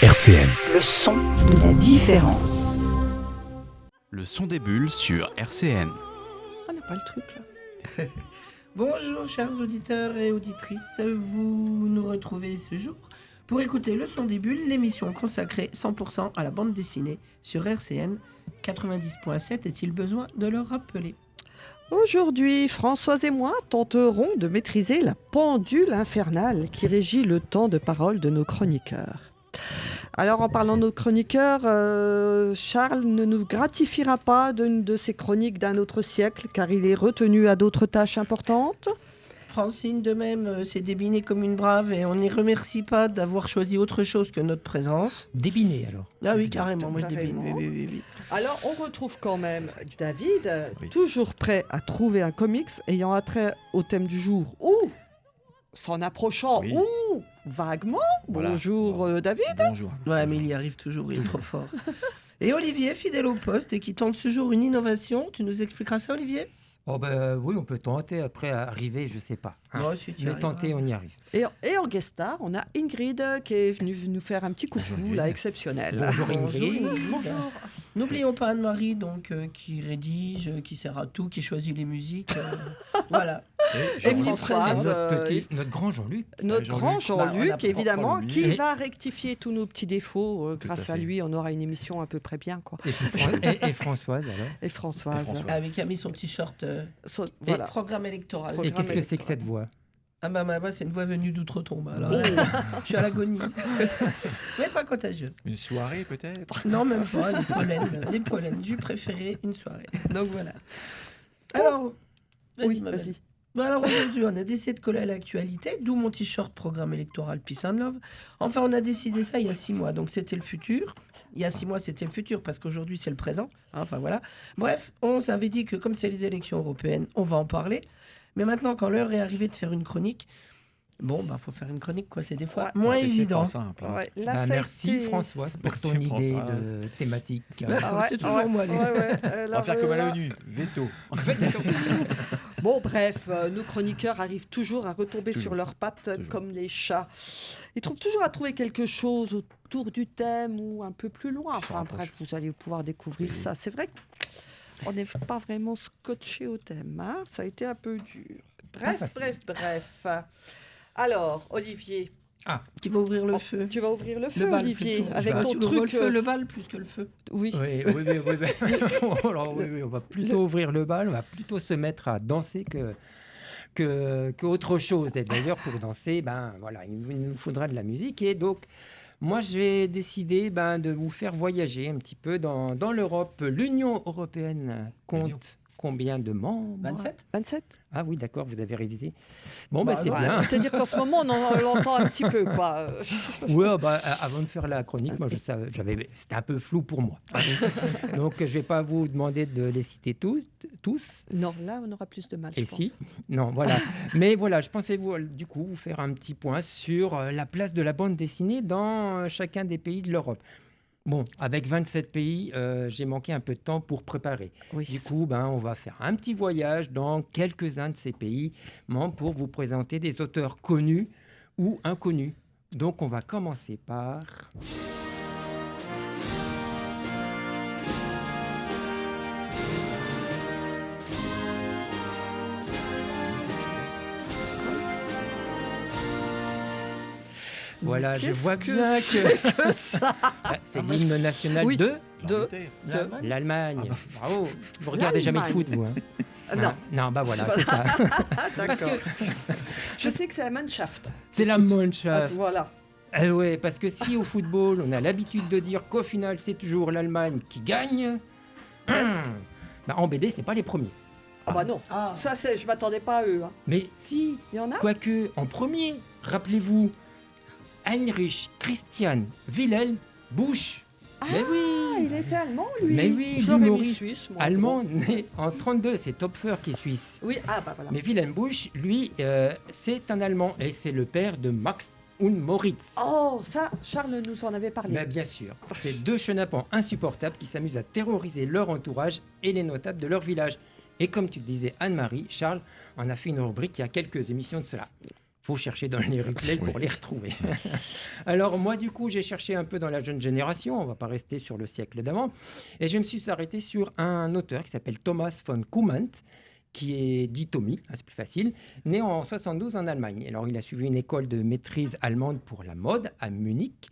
RCN. Le son de la différence. Le son des bulles sur RCN. On n'a pas le truc là. Bonjour chers auditeurs et auditrices, vous nous retrouvez ce jour pour écouter Le Son des Bulles, l'émission consacrée 100% à la bande dessinée sur RCN 90.7. Est-il besoin de le rappeler ? Aujourd'hui, Françoise et moi tenterons de maîtriser la pendule infernale qui régit le temps de parole de nos chroniqueurs. Alors, en parlant de nos chroniqueurs, Charles ne nous gratifiera pas d'une de ses chroniques d'un autre siècle, car il est retenu à d'autres tâches importantes. Francine, de même, s'est débinée comme une brave et on n'y remercie pas d'avoir choisi autre chose que notre présence. Débiner alors. Ah oui, carrément, moi je débine. Carrément. Oui. Alors, on retrouve quand même David, toujours prêt à trouver un comics ayant attrait au thème du jour, ou s'en approchant, Oui. ou vaguement. Voilà. Bonjour David. Bonjour. Ouais, mais il y arrive toujours, il est trop fort. Et Olivier, fidèle au poste et qui tente ce jour une innovation, tu nous expliqueras ça, Olivier ? Oh ben oui, on peut tenter, après arriver, je sais pas. Moi, si tu y Mais arriveras. tenter, on y arrive. Et en guest star, on a Ingrid qui est venue nous faire un petit coucou, là, exceptionnel. Bonjour Ingrid. Bonjour. N'oublions pas Anne-Marie, donc, qui rédige, qui sert à tout, qui choisit les musiques. Voilà. Et Françoise, Notre grand Jean-Luc. notre Jean-Luc. grand Bah, Jean-Luc, on a évidemment, pas qui oublié. va rectifier tous nos petits défauts. Tout Grâce à à fait. lui, on aura une émission à peu près bien, quoi. Et Françoise alors. Et Françoise. Avec qui a mis son petit short Voilà. programme électoral. Et qu'est-ce que c'est que cette voix? Ah bah, c'est une voix venue d'outre-tombe. Alors, je suis à l'agonie. Mais pas contagieuse. Une soirée peut-être. Non, même pas, les pollens. J'ai préféré une soirée. Donc voilà. Alors, Oui, ma belle. vas-y. Bon, alors aujourd'hui, on a décidé de coller à l'actualité, d'où mon t-shirt programme électoral Peace and Love. Enfin, on a décidé ça il y a 6 mois, donc c'était le futur. Il y a 6 mois, c'était le futur, parce qu'aujourd'hui, c'est le présent. Enfin, voilà. Bref, on s'avait dit que comme c'est les élections européennes, on va en parler. Mais maintenant, quand l'heure est arrivée de faire une chronique, bon, bah, faut faire une chronique, quoi. C'est des fois moins C'est évident. pas simple. hein. Ouais, là, Bah, ça a merci été- Françoise pour Merci, ton idée Françoise. de thématique. Ah ouais, C'est toujours moi, les- On va faire comme à l'ONU. Veto. Bon, bref, nos chroniqueurs arrivent toujours à retomber Toujours. sur leurs pattes Toujours. comme les chats. Ils trouvent toujours à trouver quelque chose autour du thème ou un peu plus loin. Ils se Enfin bref, vous allez pouvoir découvrir ça. C'est vrai qu'on n'est pas vraiment scotché au thème. Hein, ça a été un peu dur. Bref. Alors, Olivier, Qui va ouvrir le feu. tu vas ouvrir le feu, Le bal, Olivier, plutôt. avec Je ton sais pas, le truc. feu, le bal plus que le feu. Oui. Oui. Alors, oui, on va plutôt ouvrir le bal, on va plutôt se mettre à danser que autre chose. Et d'ailleurs, pour danser, ben voilà, il nous faudra de la musique. Et donc, moi, j'ai décidé de vous faire voyager un petit peu dans l'Europe. L'Union européenne compte combien de membres? 27 27. Ah oui, d'accord, vous avez révisé. Bon, Bah, c'est ouais, bien. C'est-à-dire qu'en ce moment, on en l'entend un petit peu, quoi. Ouais, avant de faire la chronique, moi, c'était un peu flou pour moi. Donc, je ne vais pas vous demander de les citer tous. Non, là, on aura plus de mal, Et je pense. si Non, voilà. Mais voilà, je pensais du coup vous faire un petit point sur la place de la bande dessinée dans chacun des pays de l'Europe. Bon, avec 27 pays, j'ai manqué un peu de temps pour préparer. Oui. Du coup, on va faire un petit voyage dans quelques-uns de ces pays pour vous présenter des auteurs connus ou inconnus. Donc, on va commencer par... Voilà, je Qu'est-ce vois que bien que c'est c'est l'hymne national Oui. de L'Angleterre. l'Allemagne. Bravo. Vous regardez jamais de foot, vous. Non, Hein non, voilà, c'est ça. d'accord. Je sais que c'est la Mannschaft. C'est la Ah, Mannschaft. voilà. Ouais, parce que si au football, on a l'habitude de dire qu'au final, c'est toujours l'Allemagne qui gagne, Presque. en BD, c'est pas les premiers. Ah bah non. Ah, Ça, je m'attendais pas à eux. Hein. Mais si, Il y en a quoique, en premier, rappelez-vous, Heinrich Christian Wilhelm Busch. Mais Ah, oui, il était allemand, lui. Mais oui, je l'aurais mis l'humoriste suisse, moi. allemand, né en 32, c'est Topfer qui est suisse. Oui, ah bah voilà. Mais Wilhelm Busch, lui, c'est un Allemand et c'est le père de Max und Moritz. Oh, ça, Charles nous en avait parlé. Mais bien sûr, c'est deux chenapans insupportables qui s'amusent à terroriser leur entourage et les notables de leur village. Et comme tu disais Anne-Marie, Charles en a fait une rubrique il y a quelques émissions de cela. faut chercher dans les replays pour les retrouver. Alors moi, du coup, j'ai cherché un peu dans la jeune génération, on ne va pas rester sur le siècle d'avant, et je me suis arrêté sur un auteur qui s'appelle Thomas von Kuhmann, qui est dit Tommy, c'est plus facile, né en 72 en Allemagne. Alors, il a suivi une école de maîtrise allemande pour la mode à Munich,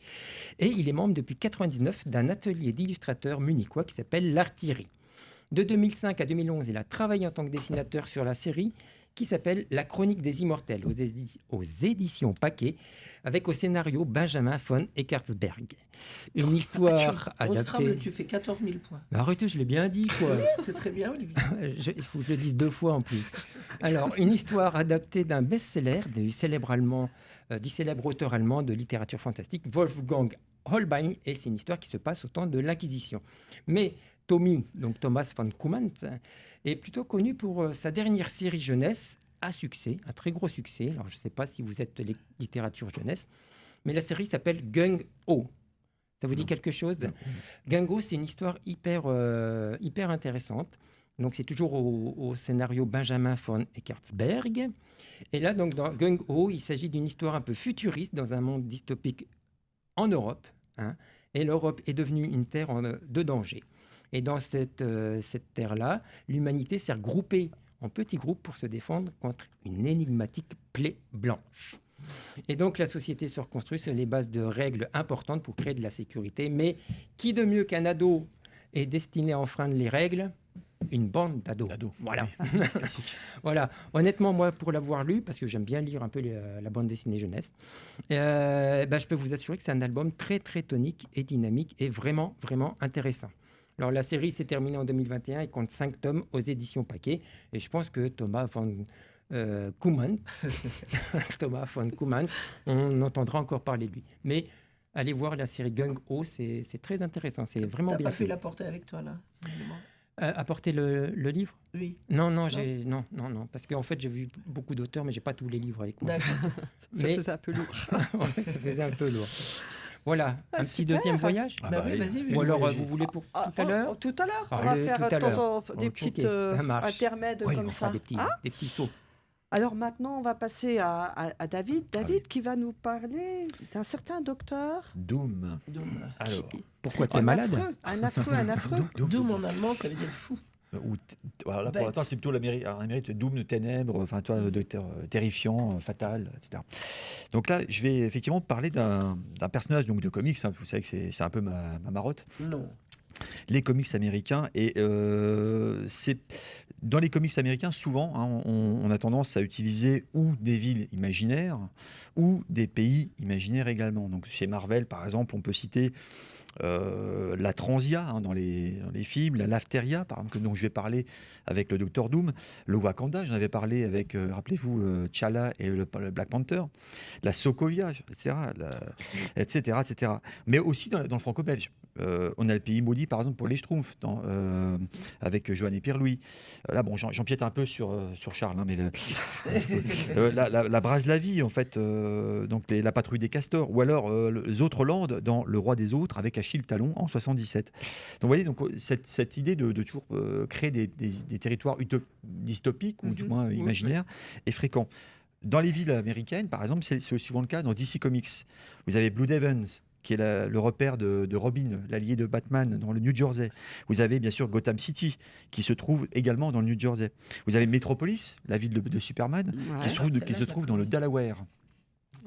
et il est membre depuis 1999 d'un atelier d'illustrateurs munichois qui s'appelle l'Artillerie. De 2005 à 2011, il a travaillé en tant que dessinateur sur la série qui s'appelle La Chronique des Immortels aux éditions Paquet, avec au scénario Benjamin von Eckartsberg. Une histoire adaptée... Tu fais 14 000 points. Arrêtez, je l'ai bien dit, quoi. C'est très bien, Olivier. Il faut que je le dise 2 fois en plus. Alors, une histoire adaptée d'un best-seller du célèbre auteur allemand de littérature fantastique, Wolfgang Holbein, et c'est une histoire qui se passe au temps de l'Inquisition. Mais Tommy, donc Thomas von Kuhmann, est plutôt connu pour sa dernière série jeunesse à succès, un très gros succès. Alors, je ne sais pas si vous êtes littérature jeunesse, mais la série s'appelle Gung Ho. Ça vous dit quelque chose? Gung Ho, c'est une histoire hyper intéressante. Donc, c'est toujours au scénario Benjamin von Eckartsberg. Et là, donc, dans Gung Ho, il s'agit d'une histoire un peu futuriste dans un monde dystopique en Europe. Et l'Europe est devenue une terre de danger. Et dans cette terre-là, l'humanité s'est regroupée en petits groupes pour se défendre contre une énigmatique plaie blanche. Et donc, la société se reconstruit sur les bases de règles importantes pour créer de la sécurité. Mais qui de mieux qu'un ado est destiné à enfreindre les règles? Une bande d'ados. Voilà. Voilà. Honnêtement, moi, pour l'avoir lu, parce que j'aime bien lire un peu la bande dessinée jeunesse, je peux vous assurer que c'est un album très, très tonique et dynamique et vraiment, vraiment intéressant. Alors, la série s'est terminée en 2021 et compte 5 tomes aux éditions Paquet. Et je pense que Thomas von Kuhmann, on entendra encore parler de lui. Mais allez voir la série Gung Ho, c'est très intéressant. C'est vraiment bien fait. T'as pas pu l'apporter avec toi, là, visiblement. Apporter le livre? Oui. Non, parce qu'en fait, j'ai vu beaucoup d'auteurs, mais j'ai pas tous les livres avec moi. D'accord. Ça faisait un peu lourd. Ouais, ça faisait un peu lourd. Voilà, un petit super. deuxième voyage. Oui, vas-y. Ou alors, vous voulez pour tout à l'heure? Tout à l'heure. On va Allez, faire tout à de temps l'heure. en temps des Ok, petites ça marche. intermèdes Oui, comme on fera ça. des petits sauts. Alors maintenant, on va passer à David. David qui va nous parler d'un certain docteur. Doom. Alors, Pourquoi tu es malade? Un affreux. Doom en allemand, ça veut dire fou. Voilà, là, pour l'instant, c'est plutôt l'Amérique, Doom de ténèbres, enfin, toi, terrifiant, fatal, etc. Donc là, je vais effectivement parler d'un personnage donc, de comics. Vous savez que c'est un peu ma marotte. Non. Les comics américains. Et c'est dans les comics américains, souvent, on a tendance à utiliser ou des villes imaginaires ou des pays imaginaires également. Donc chez Marvel, par exemple, on peut citer la Transia dans les films, la Lafteria, par exemple, dont je vais parler avec le Docteur Doom, le Wakanda, j'en avais parlé avec, rappelez-vous, T'Challa et le Black Panther, la Sokovia, etc. Mais aussi dans le franco-belge. On a le pays maudit, par exemple, pour les Schtroumpfs, avec Johann et Pierre-Louis. Là, bon, j'empiète un peu sur Charles, mais la Braslavie, en fait, donc la patrouille des castors, ou alors les autres landes dans Le Roi des Autres, avec Achille Talon en 77. Donc, vous voyez, cette idée de toujours créer des territoires dystopiques, ou du moins imaginaires, est fréquent. Dans les villes américaines, par exemple, c'est aussi souvent le cas dans DC Comics. Vous avez Blue Devils, qui est le repère de Robin, l'allié de Batman, dans le New Jersey. Vous avez bien sûr Gotham City, qui se trouve également dans le New Jersey. Vous avez Metropolis, la ville de Superman, qui se trouve dans le Delaware.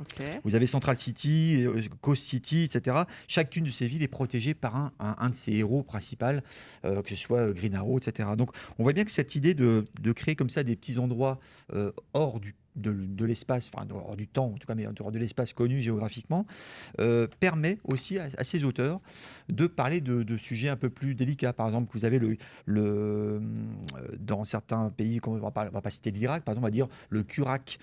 Okay. Vous avez Central City, Coast City, etc. Chacune de ces villes est protégée par un de ses héros principaux, que ce soit Green Arrow, etc. Donc on voit bien que cette idée de créer comme ça des petits endroits hors de l'espace, enfin hors du temps en tout cas, mais hors de l'espace connu géographiquement, permet aussi à ces auteurs de parler de sujets un peu plus délicats. Par exemple, vous avez dans certains pays, on va pas citer l'Irak, par exemple, on va dire le Kurak,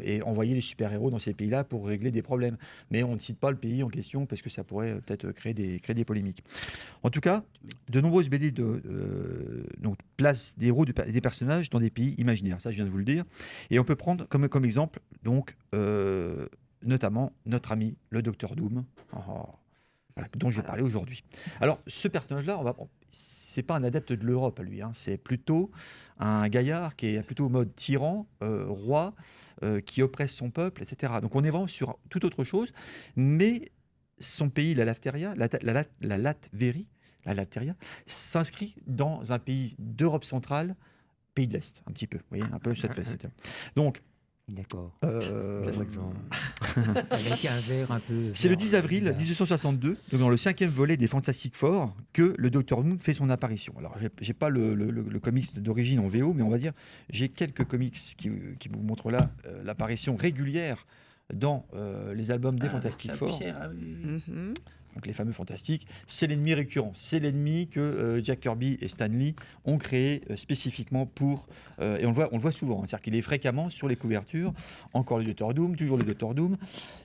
et envoyer les super-héros dans ces pays-là pour régler des problèmes. Mais on ne cite pas le pays en question parce que ça pourrait peut-être créer des polémiques. En tout cas, de nombreuses BD donc, placent des héros, des personnages dans des pays imaginaires. Ça, je viens de vous le dire. Et on peut prendre comme exemple, donc, notamment, notre ami, le Docteur Doom. voilà, dont je vais parler aujourd'hui. Alors, ce personnage-là, c'est pas un adepte de l'Europe, lui. C'est plutôt un gaillard qui est plutôt au mode tyran, roi, qui oppresse son peuple, etc. Donc, on est vraiment sur toute autre chose. Mais son pays, la Latveria, la Latveria, s'inscrit dans un pays d'Europe centrale, pays de l'Est, un petit peu. Vous voyez, un peu cette place. Donc, D'accord. euh, Avec un verre un peu. c'est le 10 avril 1862, donc dans le 5e volet des Fantastic Four, que le Dr Doom fait son apparition. Alors, j'ai pas le comics d'origine en VO, mais on va dire, j'ai quelques comics qui vous montrent là l'apparition régulière dans les albums des Fantastic Four. Donc les fameux Fantastiques, c'est l'ennemi récurrent. C'est l'ennemi que Jack Kirby et Stan Lee ont créé spécifiquement pour... et on le voit souvent, c'est-à-dire qu'il est fréquemment sur les couvertures. Encore le Dr Doom, toujours le Dr Doom.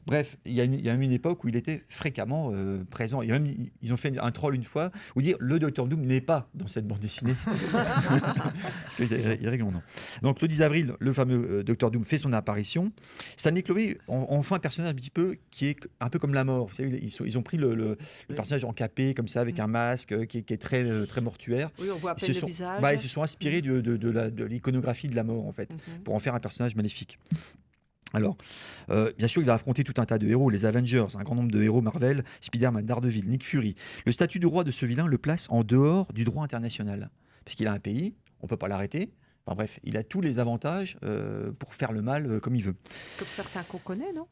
Bref, il y a même une époque où il était fréquemment présent. Ils ont fait un troll une fois où dire le Dr Doom n'est pas dans cette bande dessinée. Parce qu'il est réglement. Donc le 10 avril, le fameux Dr Doom fait son apparition. Stanley Chloé en fait un personnage un petit peu qui est un peu comme la mort. Vous savez, ils ont pris le personnage encapé comme ça avec un masque qui est très, très mortuaire. Oui, on voit à peine le visage. Ils se sont inspirés de l'iconographie de la mort en fait, pour en faire un personnage maléfique. Alors, bien sûr, il a affronté tout un tas de héros, les Avengers, un grand nombre de héros Marvel, Spider-Man, Daredevil, Nick Fury. Le statut de roi de ce vilain le place en dehors du droit international, parce qu'il a un pays, on ne peut pas l'arrêter. Enfin bref, il a tous les avantages pour faire le mal comme il veut. Comme certains qu'on connaît, non ?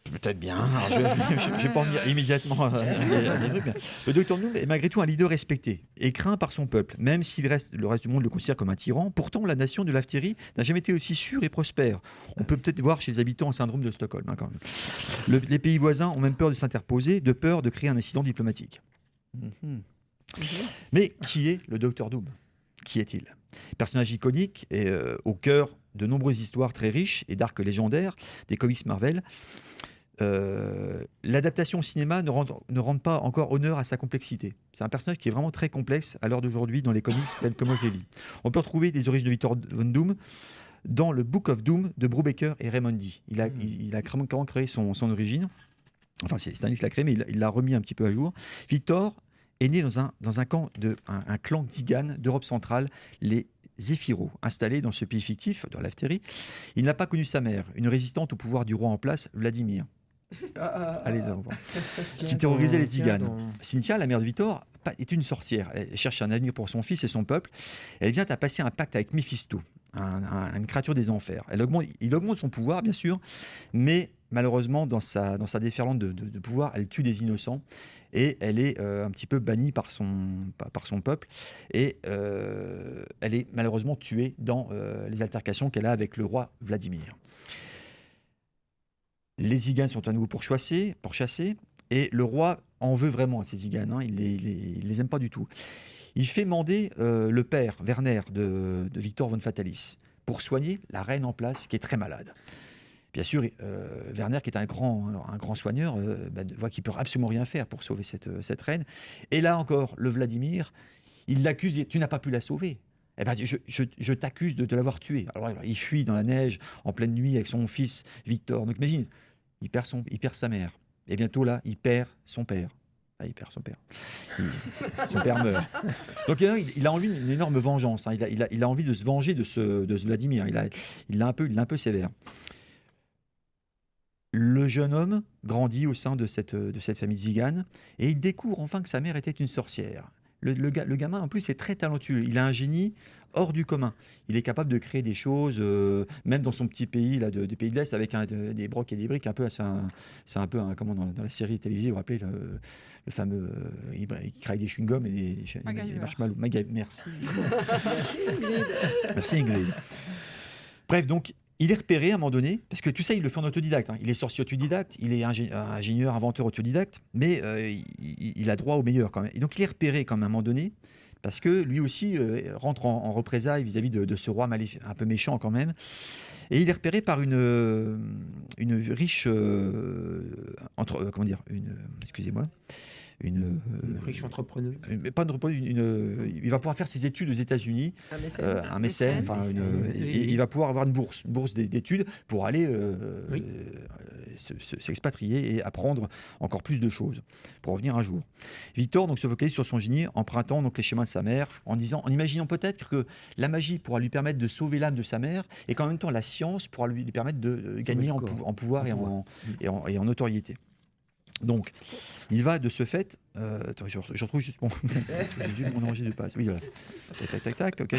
Peut-être bien. Alors, je ne vais pas en dire immédiatement des trucs. Le Dr Doom est malgré tout un leader respecté et craint par son peuple, même si le reste du monde le considère comme un tyran. Pourtant, la nation de Latverie n'a jamais été aussi sûre et prospère. On peut peut-être voir chez les habitants un syndrome de Stockholm. Quand même. Les pays voisins ont même peur de s'interposer, de peur de créer un incident diplomatique. Mais qui est le Dr Doom ? Qui est-il ? Personnage iconique et au cœur de nombreuses histoires très riches et d'arcs légendaires des comics Marvel. L'adaptation au cinéma ne rend pas encore honneur à sa complexité. C'est un personnage qui est vraiment très complexe à l'heure d'aujourd'hui dans les comics tels que moi je les lis. On peut retrouver des origines de Victor Von Doom dans le Book of Doom de Brubaker et Raimondi. Il a carrément créé son origine. Enfin, c'est Stanley qui l'a créé, mais il l'a remis un petit peu à jour. Victor est né dans un clan Tzigane d'Europe centrale, les Zéphiro, installé dans ce pays fictif, dans l'Aftérie. Il n'a pas connu sa mère, une résistante au pouvoir du roi en place, Vladimir. Allez, qui terrorisait les Tziganes. Cynthia, la mère de Victor, est une sorcière. Elle cherche un avenir pour son fils et son peuple. Elle vient à passer un pacte avec Méphisto, une créature des enfers. Il augmente son pouvoir, bien sûr, mais malheureusement, dans sa déferlante de pouvoir, elle tue des innocents et elle est un petit peu bannie par son peuple. Et elle est malheureusement tuée dans les altercations qu'elle a avec le roi Vladimir. Les Tziganes sont à nouveau pourchassés, et le roi en veut vraiment à ces Tziganes. Il les aime pas du tout. Il fait mander le père, Werner, de Victor von Fatalis, pour soigner la reine en place, qui est très malade. Bien sûr, Werner, qui est un grand soigneur, voit qu'il ne peut absolument rien faire pour sauver cette reine. Et là encore, le Vladimir, il l'accuse, tu n'as pas pu la sauver. Eh ben, je t'accuse de l'avoir tuée. Alors, il fuit dans la neige, en pleine nuit, avec son fils Victor. Donc imagine, il perd sa mère. Et bientôt là, il perd son père. Il perd son père. Son père meurt. Donc il a envie d'une énorme vengeance. Il a envie de se venger de ce Vladimir. Il est un peu sévère. Le jeune homme grandit au sein de cette famille Tzigane et il découvre enfin que sa mère était une sorcière. Le gamin, en plus, est très talentueux. Il a un génie hors du commun. Il est capable de créer des choses, même dans son petit pays, là, du pays de l'Est, avec des brocs et des briques. C'est un peu comment dans la série télévisée, vous vous rappelez, le fameux... il crée des chewing-gums et des marshmallows. Merci. Merci Ingrid. Bref, donc, il est repéré à un moment donné, parce que tout ça, il le fait en autodidacte. Il est sorcier autodidacte, il est ingénieur, inventeur autodidacte, mais il a droit au meilleur quand même. Et donc, il est repéré quand même à un moment donné, parce que lui aussi rentre en représailles vis-à-vis de ce roi un peu méchant quand même. Et il est repéré par une riche... excusez-moi. Une riche entrepreneuse. Mais pas une entrepreneuse, il va pouvoir faire ses études aux États-Unis, un mécène, et il va pouvoir avoir une bourse d'études pour aller s'expatrier et apprendre encore plus de choses pour revenir un jour. Victor donc se focalise sur son génie, empruntant donc les schémas de sa mère, en imaginant peut-être que la magie pourra lui permettre de sauver l'âme de sa mère et qu'en même temps la science pourra lui permettre de gagner en pouvoir et en notoriété. Donc, il va de ce fait. Attends, je retrouve juste mon rangée de passe. Oui, voilà. Tac. Ok.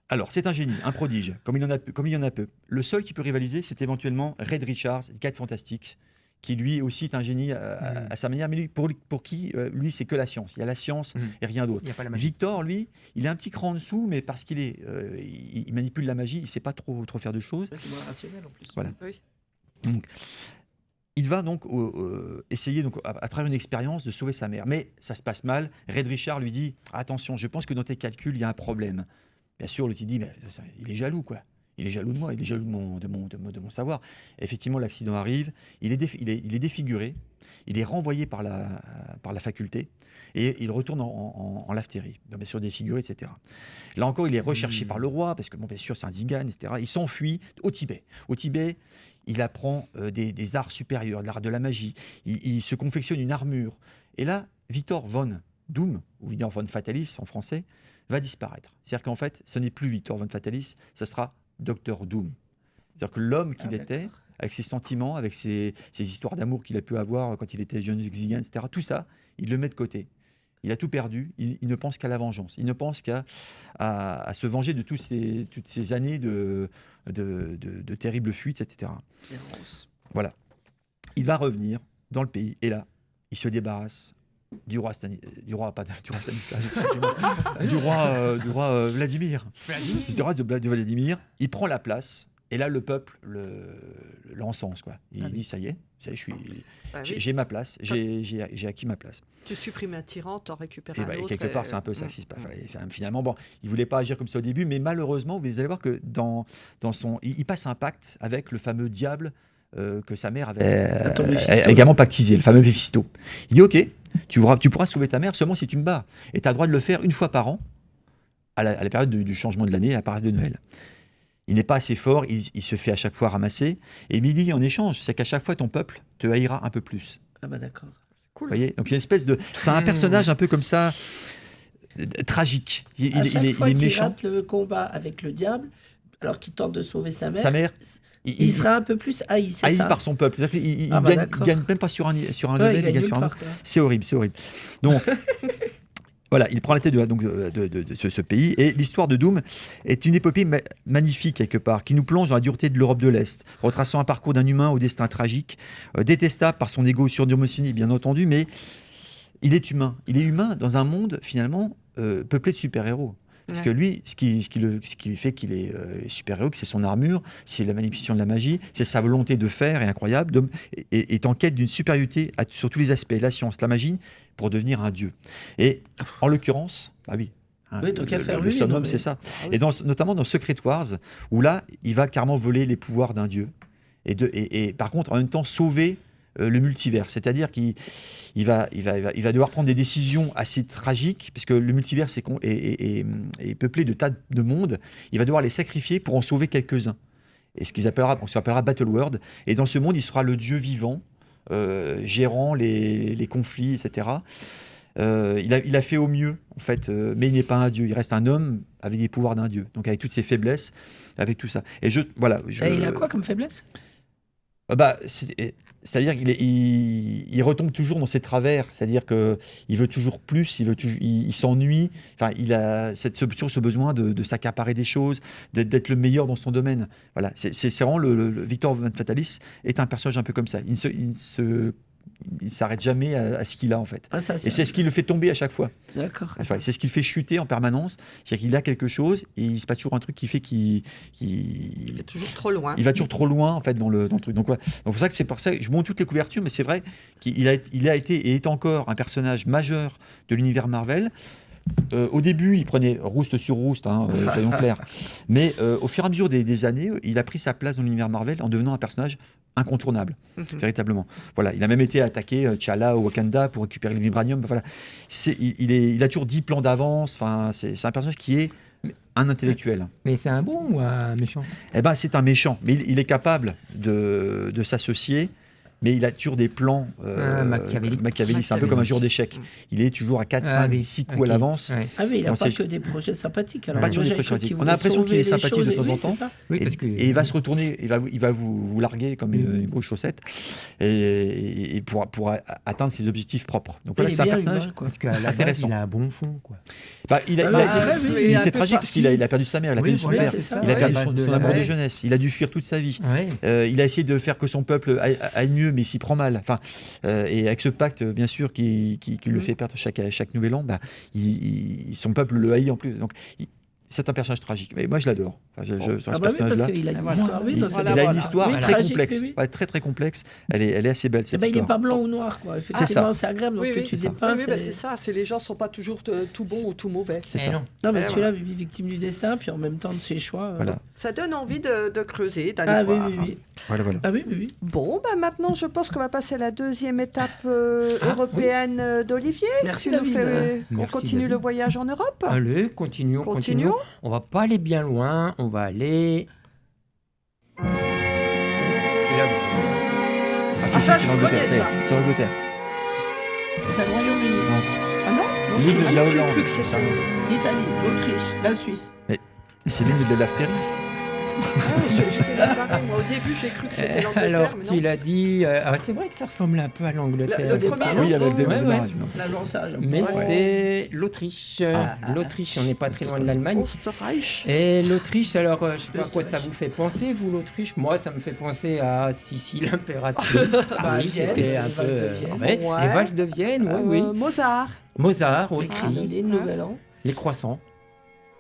Alors, c'est un génie, un prodige, comme il y en a peu. Le seul qui peut rivaliser, c'est éventuellement Reed Richards, 4 Fantastiques, qui lui aussi est un génie à sa manière, mais lui, pour qui, lui, c'est que la science. Il y a la science et rien d'autre. Victor, lui, il est un petit cran en dessous, mais parce qu'il il manipule la magie, il ne sait pas trop faire de choses. C'est moins rationnel en plus. Voilà. Oui. Donc, il va donc essayer, donc, à travers une expérience, de sauver sa mère. Mais ça se passe mal. Reed Richards lui dit « Attention, je pense que dans tes calculs, il y a un problème. » Bien sûr, l'autre dit « Il est jaloux, quoi. Il est jaloux de moi, il est jaloux de mon savoir. » Effectivement, l'accident arrive. Il est défiguré. Il est renvoyé par la faculté. Et il retourne en lafterie. Bien sûr, défiguré, etc. Là encore, il est recherché par le roi, parce que, bien sûr, c'est un Zingan, etc. Il s'enfuit au Tibet. Au Tibet, il apprend des arts supérieurs, l'art de la magie. Il se confectionne une armure. Et là, Victor von Doom, ou Victor von Fatalis en français, va disparaître. C'est-à-dire qu'en fait, ce n'est plus Victor von Fatalis, ça sera Dr Doom. C'est-à-dire que l'homme qu'il était, avec ses sentiments, avec ses histoires d'amour qu'il a pu avoir quand il était jeune Xigan, etc., tout ça, il le met de côté. Il a tout perdu, il ne pense qu'à la vengeance, il ne pense qu'à se venger de toutes ces années de terribles fuites, etc. Voilà. Il va revenir dans le pays, et là, il se débarrasse du roi Vladimir. Il se débarrasse de Vladimir, il prend la place, et là, le peuple l'encense, quoi. Il dit, ça y est, j'ai ma place, j'ai acquis ma place. Tu supprimes un tyran, t'en récupères un Et autre. quelque part, c'est un peu ça qui se passe. Finalement, bon, il ne voulait pas agir comme ça au début, mais malheureusement, vous allez voir que il passe un pacte avec le fameux diable que sa mère avait également pactisé, le fameux Méphisto. Il dit, ok, tu pourras sauver ta mère seulement si tu me bats. Et tu as le droit de le faire une fois par an, à la période du changement de l'année, à la période de Noël. Il n'est pas assez fort, il se fait à chaque fois ramasser. Et Milly, en échange, c'est qu'à chaque fois, ton peuple te haïra un peu plus. Ah bah d'accord. Cool. Vous voyez, donc c'est une espèce de... C'est un personnage un peu comme ça, tragique. Il est méchant. Rate le combat avec le diable, alors qu'il tente de sauver sa mère, il sera un peu plus haï, c'est ça par son peuple. C'est-à-dire qu'il gagne même pas sur un level, il gagne sur un autre. C'est horrible. Donc... Voilà, il prend la tête de ce pays. Et l'histoire de Doom est une épopée magnifique, quelque part, qui nous plonge dans la dureté de l'Europe de l'Est, retraçant un parcours d'un humain au destin tragique, détestable par son égo surdimensionné, bien entendu, mais il est humain. Il est humain dans un monde, finalement, peuplé de super-héros. Parce que lui, ce qui fait qu'il est super-héros, c'est son armure, c'est la manipulation de la magie, c'est sa volonté de faire, est incroyable, est en quête d'une supériorité sur tous les aspects, la science, la magie, pour devenir un dieu. Et en l'occurrence, le summum, c'est ça. Et notamment dans Secret Wars, où là, il va carrément voler les pouvoirs d'un dieu. Et par contre, en même temps, sauver le multivers. C'est-à-dire qu'il va devoir prendre des décisions assez tragiques, puisque le multivers est peuplé de tas de mondes. Il va devoir les sacrifier pour en sauver quelques-uns. Et ce qu'on appellera Battle World. Et dans ce monde, il sera le dieu vivant, gérant les conflits, etc. Il a fait au mieux, en fait, mais il n'est pas un dieu. Il reste un homme avec des pouvoirs d'un dieu. Donc avec toutes ses faiblesses, avec tout ça. Et il a quoi comme faiblesse ? C'est-à-dire qu'il retombe toujours dans ses travers, c'est-à-dire qu'il veut toujours plus, il s'ennuie, enfin, il a ce besoin de s'accaparer des choses, d'être le meilleur dans son domaine. Voilà, c'est vraiment le Victor von Fatalis est un personnage un peu comme ça. Il ne s'arrête jamais à ce qu'il a, en fait. Et c'est ce qui le fait tomber à chaque fois. D'accord. Enfin, c'est ce qui le fait chuter en permanence. C'est-à-dire qu'il a quelque chose et il se passe toujours un truc qui fait qu'il va toujours trop loin. Il va toujours trop loin, en fait, dans le truc. Donc c'est pour ça que je montre toutes les couvertures, mais c'est vrai qu'il a été et est encore un personnage majeur de l'univers Marvel. au début, il prenait rouste sur rouste, soyons clairs. Mais au fur et à mesure des années, il a pris sa place dans l'univers Marvel en devenant un personnage incontournable, véritablement. Voilà, il a même été attaqué T'Challa au Wakanda pour récupérer le vibranium. Voilà. Il a toujours 10 plans d'avance. Enfin, c'est un personnage qui est un intellectuel. Mais c'est un bon ou un méchant? Eh ben, c'est un méchant, mais il est capable de s'associer. Mais il a toujours des plans machiavéliques. C'est un peu comme un joueur d'échecs. Il est toujours à 4, 5, 6 coups à l'avance. Ouais. Ah oui, il n'a pas que des projets sympathiques. Alors, Pas toujours des projets sympathiques. On a l'impression qu'il est sympathique de temps en temps. Oui, Et, parce que... et il va se retourner, il va vous larguer comme une grosse chaussette et pour atteindre ses objectifs propres. Donc voilà, c'est un personnage Parce qu'à la base, il a un bon fond, quoi. C'est tragique parce qu'il a perdu sa mère, il a perdu son père, il a perdu son amour de jeunesse, il a dû fuir toute sa vie. Il a essayé de faire que son peuple aille mieux, mais il s'y prend mal. Enfin, et avec ce pacte, bien sûr, qui le fait perdre chaque nouvel an, son peuple le haït en plus. Donc, c'est un personnage tragique. Mais moi, je l'adore. Enfin, parce qu'il a une histoire. Il a une histoire très complexe. Ouais, très, très complexe. Elle est assez belle, cette histoire. Il n'est pas blanc ou noir, quoi. Effectivement, c'est agréable dans ce que tu dépeins. Oui, c'est ça. Les gens ne sont pas toujours tout bons ou tout mauvais. C'est ça. Non, mais celui-là, victime du destin, puis en même temps de ses choix. Voilà. Ça donne envie de creuser, d'aller voir. Oui. Voilà. Ah oui. Bon, maintenant, je pense qu'on va passer à la deuxième étape européenne d'Olivier. Merci, Tu nous David. fais qu'on Merci, continue David. le voyage en Europe. Allez, continuons. On va pas aller bien loin, on va aller... C'est l'Angleterre. C'est l'Angleterre. C'est le Royaume-Uni. Ah non L'île de la j'ai Hollande. cru que c'était- L'Italie, l'Autriche, la Suisse. C'est l'île de l'Aftérie. J'étais là, pareil. Moi, au début, j'ai cru que c'était l'Angleterre. Alors, mais tu non. l'as dit... c'est vrai que ça ressemble un peu à l'Angleterre. Le premier, Oui, il y avait le Ouais, démarrage. La lançage. Mais Ouais. c'est l'Autriche. L'Autriche, on n'est pas très loin de l'Allemagne. Österreich. Et l'Autriche, alors, je ne sais pas à quoi ça vous fait penser, vous, l'Autriche. Moi, ça me fait penser à Sissi, l'impératrice. Oui, c'était un peu... Ouais. Les valses de Vienne, oui. Mozart. Mozart aussi. Les Nouvel An. Les croissants.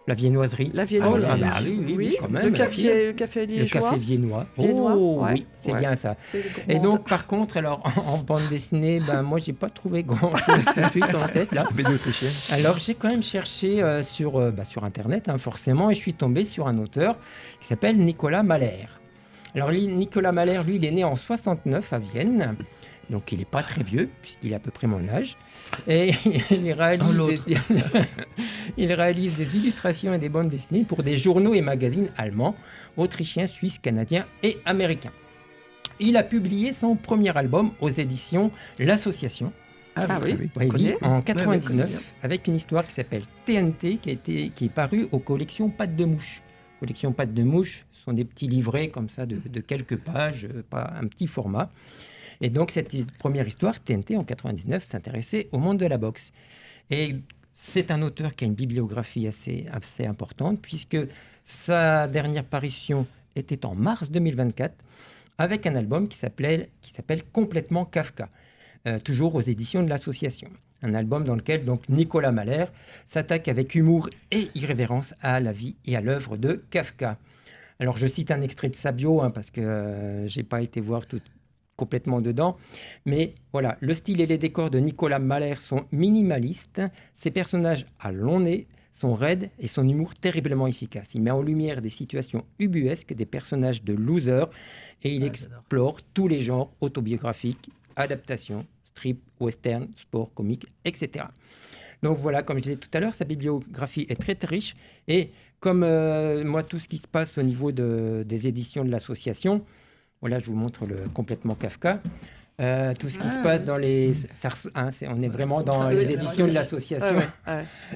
La viennoiserie. La viennoiserie. Ah, bah oui, quand même. Le café Le liégeois. café viennois. Viennois, Oh, ouais. oui, c'est Ouais. bien ça. C'est le Et gourmand. donc, par contre, alors, en bande dessinée, moi, j'ai pas trouvé grand-chose tout de suite en tête, là. BD autrichienne. Alors, j'ai quand même cherché sur Internet, forcément, et je suis tombé sur un auteur qui s'appelle Nicolas Mahler. Alors, Nicolas Mahler, lui, il est né en 69 à Vienne. Donc, il n'est pas très vieux, puisqu'il est à peu près mon âge. Et il réalise des illustrations et des bandes dessinées pour des journaux et magazines allemands, autrichiens, suisses, canadiens et américains. Il a publié son premier album aux éditions L'Association. Ah oui, Oui, connais. en 99, Ouais, avec une histoire qui s'appelle TNT, qui est parue aux collections Pattes de Mouche. Collections Pattes de Mouche, ce sont des petits livrets comme ça de quelques pages, pas un petit format. Et donc, cette première histoire, TNT, en 99, s'intéressait au monde de la boxe. Et c'est un auteur qui a une bibliographie assez importante, puisque sa dernière parution était en mars 2024, avec un album qui s'appelle Complètement Kafka, toujours aux éditions de l'Association. Un album dans lequel donc Nicolas Mahler s'attaque avec humour et irrévérence à la vie et à l'œuvre de Kafka. Alors, je cite un extrait de sa bio, parce que je n'ai pas été voir tout complètement dedans. Mais voilà, le style et les décors de Nicolas Mahler sont minimalistes. Ses personnages à long nez sont raides et son humour terriblement efficace. Il met en lumière des situations ubuesques, des personnages de losers et il explore tous les genres autobiographiques, adaptations, strip, western, sport, comique, etc. Donc voilà, comme je disais tout à l'heure, sa bibliographie est très, très riche. Et comme moi, tout ce qui se passe au niveau des éditions de l'association, voilà, je vous montre le Complètement Kafka. Tout ce qui se passe dans les... on est vraiment dans les éditions de l'association.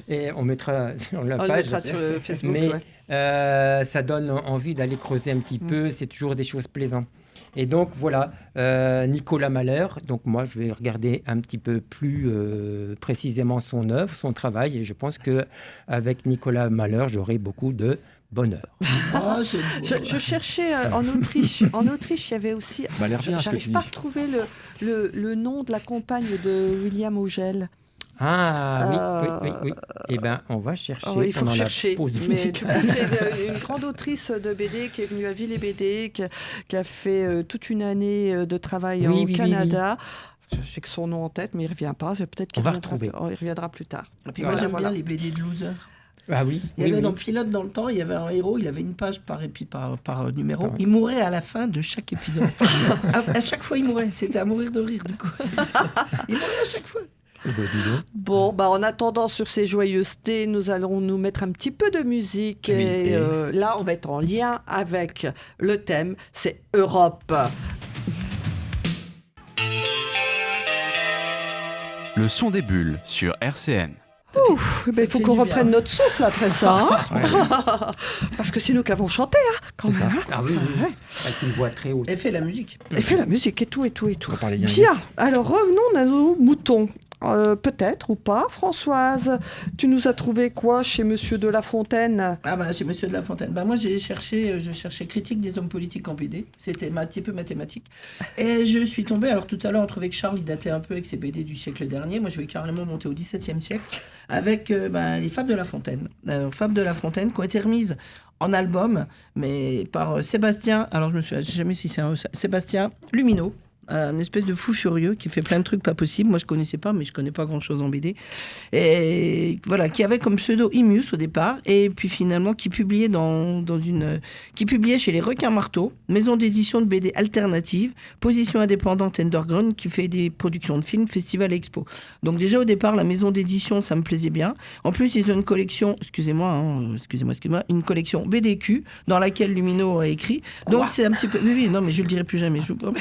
Et on mettra sur la page. On le mettra sur le Facebook. Mais ça donne envie d'aller creuser un petit peu. C'est toujours des choses plaisantes. Et donc, voilà, Nicolas Mahler. Donc, moi, je vais regarder un petit peu plus précisément son œuvre, son travail. Et je pense qu'avec Nicolas Mahler, j'aurai beaucoup de bonheur. Je cherchais en Autriche. En Autriche, il y avait aussi... J'arrive pas à retrouver le nom de la compagne de William Ogel. Ah, oui. Eh bien, on va chercher. Il faut chercher. Mais du coup, musicale. c'est une grande autrice de BD qui est venue à Ville et BD, qui a fait toute une année de travail au Canada. J'ai que son nom en tête, mais il ne revient pas. Peut-être qu'il On va reviendra retrouver. il reviendra plus tard. Et puis Voilà, moi, j'aime voilà. bien les BD de Loser. Ah oui. Il y oui, avait oui. dans Pilote dans le temps, il y avait un héros, il avait une page par numéro. Ah ouais. Il mourait à la fin de chaque épisode. à chaque fois, il mourait. C'était à mourir de rire, du coup. Il mourait à chaque fois. Eh ben, dis donc. Bon, en attendant, sur ces joyeusetés, nous allons nous mettre un petit peu de musique. Oui, Et et- là, on va être en lien avec le thème, c'est Europe. Le son des bulles sur RCN. Ouf, il faut fait qu'on du reprenne bien. notre souffle après ça. Hein. Parce que c'est nous qui avons chanté, hein, quand C'est même. ça. Hein. Ah oui, oui. Ouais. Avec une voix très haute. Et fait la musique. Et fait la musique et tout, et tout, et tout. On va parler Bien, guinguette. alors revenons à nos moutons. Peut-être ou pas, Françoise, tu nous as trouvé quoi chez Monsieur de La Fontaine? Ah bah chez Monsieur de La Fontaine. Bah moi je cherchais critique des hommes politiques en BD. C'était un petit peu mathématique. Et je suis tombée, alors tout à l'heure on trouvait que Charles il datait un peu avec ses BD du siècle dernier. Moi je vais carrément monter au XVIIe siècle avec les Fables de La Fontaine. Fables de La Fontaine qui ont été remises en album, mais par Sébastien, alors je me souviens jamais si c'est Sébastien Lumineau. Un espèce de fou furieux qui fait plein de trucs pas possibles. Moi, je connaissais pas, mais je connais pas grand-chose en BD. Et voilà, qui avait comme pseudo Imus au départ, et puis finalement qui publiait qui publiait chez les Requins Marteaux, maison d'édition de BD alternative, position indépendante underground, qui fait des productions de films, festivals et expos. Donc déjà au départ, la maison d'édition, ça me plaisait bien. En plus, ils ont une collection, excusez-moi, une collection BDQ dans laquelle Lumineau a écrit. Donc c'est un petit peu, oui, non, mais je le dirai plus jamais, je vous promets.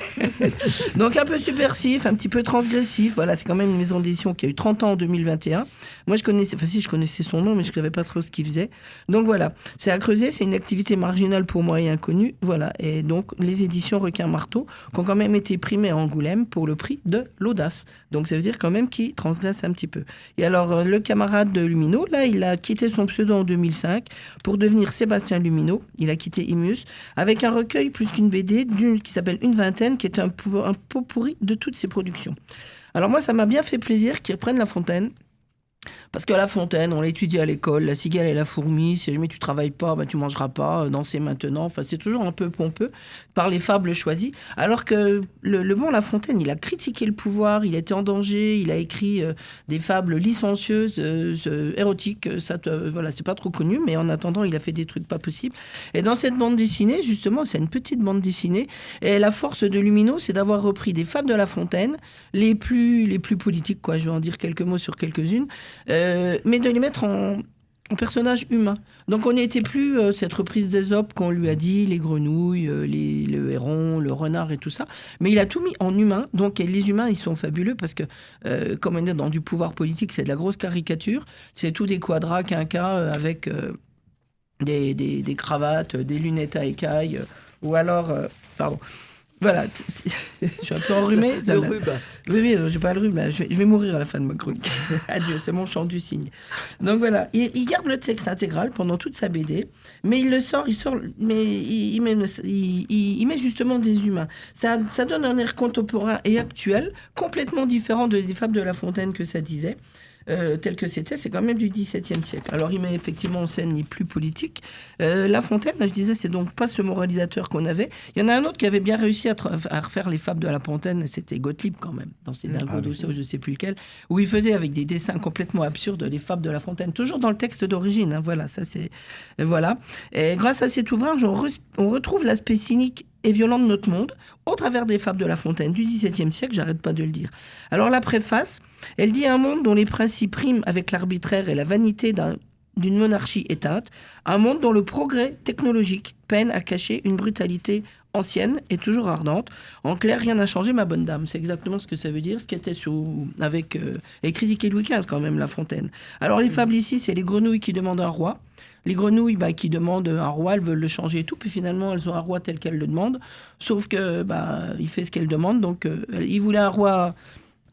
Donc un peu subversif, un petit peu transgressif. Voilà, c'est quand même une maison d'édition qui a eu 30 ans en 2021. Moi, je connaissais son nom, mais je ne savais pas trop ce qu'il faisait. Donc voilà, c'est à creuser, c'est une activité marginale pour moi et inconnue. Voilà, et donc les éditions Requin Marteau qui ont quand même été primées à Angoulême pour le prix de l'audace. Donc ça veut dire quand même qu'ils transgressent un petit peu. Et alors, le camarade de Lumineau, là, il a quitté son pseudo en 2005 pour devenir Sébastien Lumineau. Il a quitté Imus avec un recueil plus qu'une BD qui s'appelle Une Vingtaine, qui est un pot pourri de toutes ses productions. Alors moi, ça m'a bien fait plaisir qu'ils reprennent La Fontaine. Parce que La Fontaine, on l'étudie à l'école, la cigale et la fourmi, si jamais tu travailles pas, tu mangeras pas, danser maintenant, enfin c'est toujours un peu pompeux par les fables choisies, alors que le bon La Fontaine, il a critiqué le pouvoir, il était en danger, il a écrit des fables licencieuses, érotiques, voilà, c'est pas trop connu, mais en attendant, il a fait des trucs pas possibles. Et dans cette bande dessinée, justement, c'est une petite bande dessinée, et la force de Lumineau, c'est d'avoir repris des fables de La Fontaine, les plus politiques, quoi, je vais en dire quelques mots sur quelques-unes, mais de les mettre en personnage humain. Donc on n'était plus cette reprise d'Ésope qu'on lui a dit, les grenouilles, le héron, le renard et tout ça, mais il a tout mis en humain. Donc les humains, ils sont fabuleux parce que, comme on est dans du pouvoir politique, c'est de la grosse caricature, c'est tout des quadras quinquas avec des cravates, des lunettes à écailles, ou alors... pardon. Voilà, je suis un peu enrhumé. Le rhume. Oui, j'ai pas le rhume, là. Je vais mourir à la fin de ma chronique. Adieu, c'est mon chant du cygne. Donc voilà, il garde le texte intégral pendant toute sa BD, mais il met justement des humains. Ça donne un air contemporain et actuel, complètement différent des fables de La Fontaine que ça disait. Tel que c'est quand même du XVIIe siècle. Alors il met effectivement en scène les plus politiques. La Fontaine, je disais, c'est donc pas ce moralisateur qu'on avait. Il y en a un autre qui avait bien réussi à refaire les fables de La Fontaine, c'était Gottlieb quand même, dans ses Dingo d'Osseo, je sais plus lequel, où il faisait avec des dessins complètement absurdes les fables de La Fontaine, toujours dans le texte d'origine. Hein, voilà, ça c'est... Voilà. Et grâce à cet ouvrage, on retrouve l'aspect cynique et violent de notre monde, au travers des fables de La Fontaine du XVIIe siècle, j'arrête pas de le dire. Alors la préface, elle dit un monde dont les principes riment avec l'arbitraire et la vanité d'une monarchie éteinte, un monde dont le progrès technologique peine à cacher une brutalité ancienne et toujours ardente. En clair, rien n'a changé, ma bonne dame. C'est exactement ce que ça veut dire, ce qui était et critiqué Louis XV quand même, La Fontaine. Alors les fables ici, c'est les grenouilles qui demandent un roi. Les grenouilles qui demandent un roi, elles veulent le changer et tout, puis finalement elles ont un roi tel qu'elles le demandent, sauf que il fait ce qu'elles demandent, donc il voulait un roi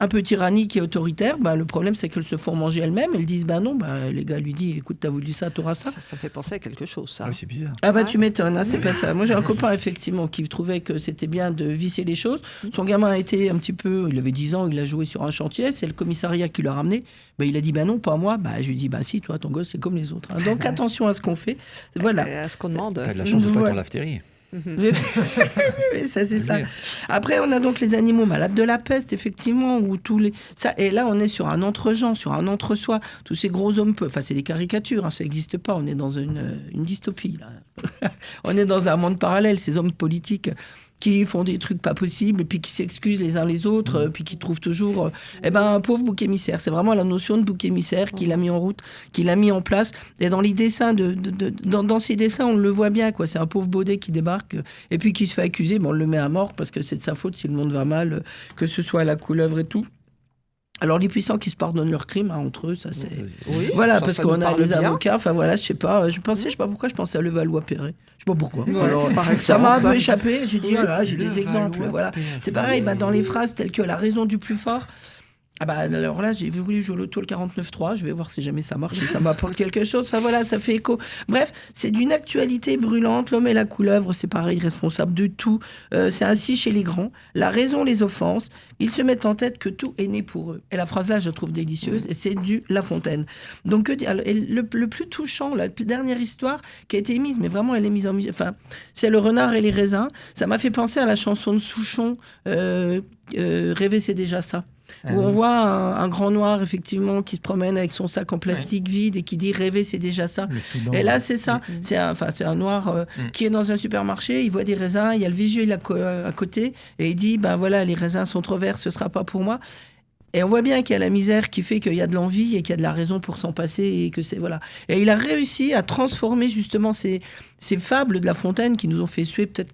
un peu tyrannique et autoritaire, le problème c'est qu'elles se font manger elles-mêmes, elles disent non, les gars lui disent écoute, t'as voulu ça, t'auras ça. Ça fait penser à quelque chose, ça. Ah oui, c'est bizarre. Ah tu m'étonnes, hein, c'est pas ça. Moi j'ai un copain effectivement qui trouvait que c'était bien de visser les choses. Son gamin a été un petit peu, il avait 10 ans, il a joué sur un chantier, c'est le commissariat qui l'a ramené. Il a dit non, pas moi. Je lui dis si, toi ton gosse c'est comme les autres. Hein. Donc attention à ce qu'on fait. Voilà. Et à ce qu'on demande. T'as de la chance de pas être en lafterie. Oui, ça c'est ça. Après, on a donc les animaux malades de la peste, effectivement, où et là, on est sur un entre-gens, sur un entre-soi. Tous ces gros hommes, c'est des caricatures, hein, ça n'existe pas. On est dans une dystopie. Là. On est dans un monde parallèle. Ces hommes politiques qui font des trucs pas possibles, et puis qui s'excusent les uns les autres, puis qui trouvent toujours un pauvre bouc émissaire. C'est vraiment la notion de bouc émissaire qu'il a mis en route, qu'il a mis en place. Et dans les dessins, dans ces dessins, on le voit bien, quoi. C'est un pauvre baudet qui débarque, et puis qui se fait accuser. On le met à mort parce que c'est de sa faute si le monde va mal, que ce soit la couleuvre et tout. Alors les puissants qui se pardonnent leurs crimes, entre eux, ça c'est... Oui, voilà, ça, parce ça qu'on nous a parle les bien. avocats, je sais pas pourquoi je pensais à Levallois-Perret. Je sais pas pourquoi. Ouais, Alors, par exemple. ça m'a un peu échappé, j'ai dit, Oui. j'ai des exemples, voilà. C'est pareil, dans les phrases telles que la raison du plus fort, alors là, j'ai voulu jouer l'auto le 49.3, je vais voir si jamais ça marche, si ça m'apporte quelque chose. Ça fait écho. Bref, c'est d'une actualité brûlante. L'homme et la couleuvre, c'est pareil, responsable de tout. C'est ainsi chez les grands. La raison les offense. Ils se mettent en tête que tout est né pour eux. Et la phrase là, je la trouve délicieuse, et c'est du La Fontaine. Donc, le plus touchant, la dernière histoire qui a été mise, mais vraiment, elle est mise en musique. C'est Le Renard et les raisins. Ça m'a fait penser à la chanson de Souchon, Rêver, c'est déjà ça. Où on voit un grand noir, effectivement, qui se promène avec son sac en plastique vide et qui dit « Rêver, c'est déjà ça ». Et là, c'est ça. C'est un noir qui est dans un supermarché, il voit des raisins, il y a le vigile à côté, et il dit « voilà, les raisins sont trop verts, ce ne sera pas pour moi ». Et on voit bien qu'il y a la misère qui fait qu'il y a de l'envie et qu'il y a de la raison pour s'en passer et que c'est voilà. Et il a réussi à transformer justement ces fables de La Fontaine qui nous ont fait suer peut-être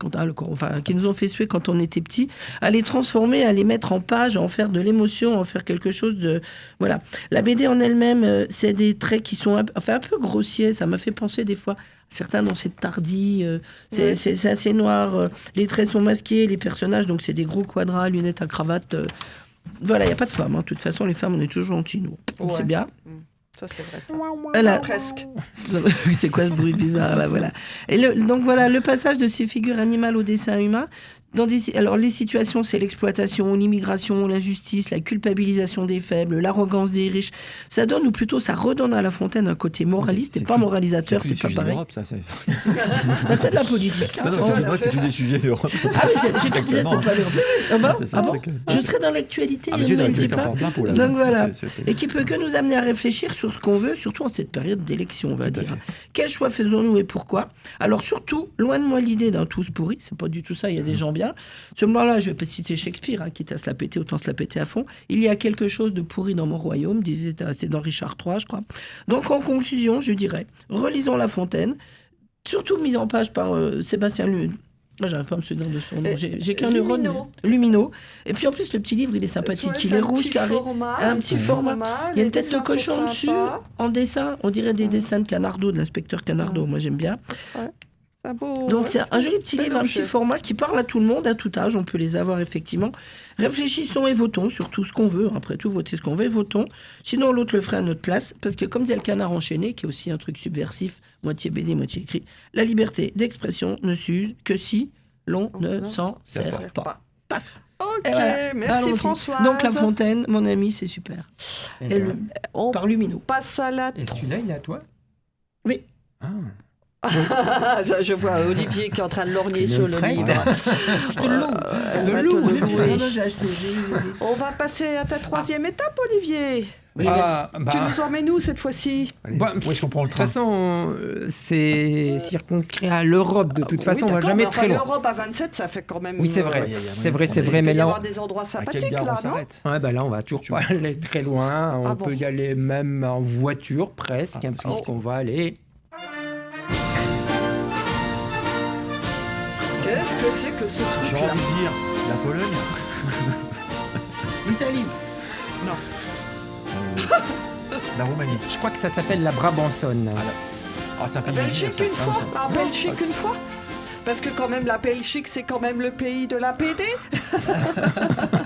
qui nous ont fait suer quand on était petit, à les transformer, à les mettre en page, à en faire de l'émotion, à en faire quelque chose de voilà. La BD en elle-même, c'est des traits qui sont un peu grossiers. Ça m'a fait penser des fois. Certains dans cette tardie, c'est assez noir. Les traits sont masqués, les personnages donc c'est des gros quadras, lunettes à cravate. Voilà, il n'y a pas de femmes. De toute façon, les femmes, on est toujours gentils, nous. Ouais. C'est bien. Ça, c'est vrai. Ça. Presque. C'est quoi ce bruit bizarre, là, voilà. Et donc, voilà, le passage de ces figures animales au dessin humain. Alors, les situations, c'est l'exploitation, l'immigration, l'injustice, la culpabilisation des faibles, l'arrogance des riches. Ça donne, ou plutôt, ça redonne à La Fontaine un côté moraliste et pas moralisateur, c'est pas pareil. C'est de la politique. Hein. Moi, c'est tous des sujets d'Europe. Ah oui, j'ai cru que c'est pas l'Europe. Ah bon Je serai dans l'actualité un petit peu. Donc voilà. Et qui peut que nous amener à réfléchir sur ce qu'on veut, surtout en cette période d'élection, on va dire. Quel choix faisons-nous et pourquoi ? Alors surtout, loin de moi l'idée d'un tous pourri, c'est pas du tout ça, il y a des gens bien. Ce moment-là, je vais pas citer Shakespeare, quitte à se la péter, autant se la péter à fond. Il y a quelque chose de pourri dans mon royaume, c'est dans Richard III, je crois. Donc en conclusion, je dirais, relisons La Fontaine, surtout mise en page par Sébastien j'arrive pas à me souvenir de son nom. J'ai qu'un neurone. Lumineux. Et puis en plus, le petit livre, il est sympathique. Il est rouge, carré. Un petit format. Il y a une tête de cochon dessus, en dessin. On dirait des dessins de Canardo, de l'inspecteur Canardo. Moi, j'aime bien. Donc c'est un joli petit livre, un petit format qui parle à tout le monde, à tout âge. On peut les avoir effectivement. Réfléchissons et votons sur tout ce qu'on veut. Après tout, votez ce qu'on veut et votons. Sinon, l'autre le ferait à notre place. Parce que comme disait le Canard enchaîné, qui est aussi un truc subversif, moitié BD, moitié écrit, la liberté d'expression ne s'use que si l'on ne s'en sert pas. Paf. Ok, voilà. merci Allons-y. Françoise. Donc La Fontaine, mon ami, c'est super. On Par Lumineux. passe à la... Et celui-là, il est à toi ? Oui. Ah. Je vois Olivier qui est en train de lorgner Tu me sur le le prêtes livre. Je te le loue. Elle va te le louer. Non, j'ai acheté. On va passer à ta troisième étape, Olivier. Tu nous emmènes où cette fois-ci? Où est-ce qu'on prend le De toute train? façon, c'est circonscrit à l'Europe. De toute façon, on va jamais très loin. L'Europe à 27, ça fait quand même... Oui, c'est vrai. C'est vrai, c'est vrai. Il Mais va y là, avoir des endroits À quelle sympathiques, gare là, on non? s'arrête? là, on va toujours pas aller très loin. On peut y aller même en voiture, presque, puisqu'on va aller... Qu'est-ce que c'est que ce J'ai truc-là? envie de dire la Pologne. L'Italie. La Roumanie. Je crois que ça s'appelle la Brabançonne. Ah, c'est un La pays Belgique ça. une fois? Ah, La Belgique une fois? Parce que quand même, la Belgique, c'est quand même le pays de la PD.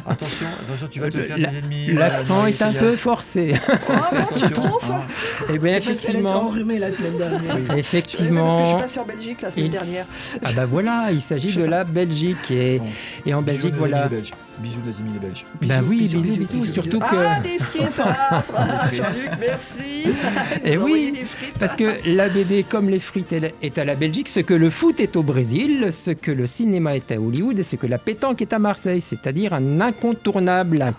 Attention, tu vas te faire des ennemis. L'accent est un peu forcé. Ah bon, tu trouves Eh bien, Parce qu'elle était effectivement. enrhumée la semaine dernière. Parce que je Effectivement. suis passée en Belgique la semaine dernière. Ah bah voilà, il s'agit de la Belgique. Et en Belgique, voilà. Bisous les amis les Belges. Bah oui, bisous. Surtout que. Ah, des frites, Jean-Luc, merci. Et Ils ont oui, envoyé des frites. Parce que la BD, comme les frites, est à la Belgique, ce que le foot est au Brésil, ce que le cinéma est à Hollywood et ce que la pétanque est à Marseille, c'est-à-dire un incontournable.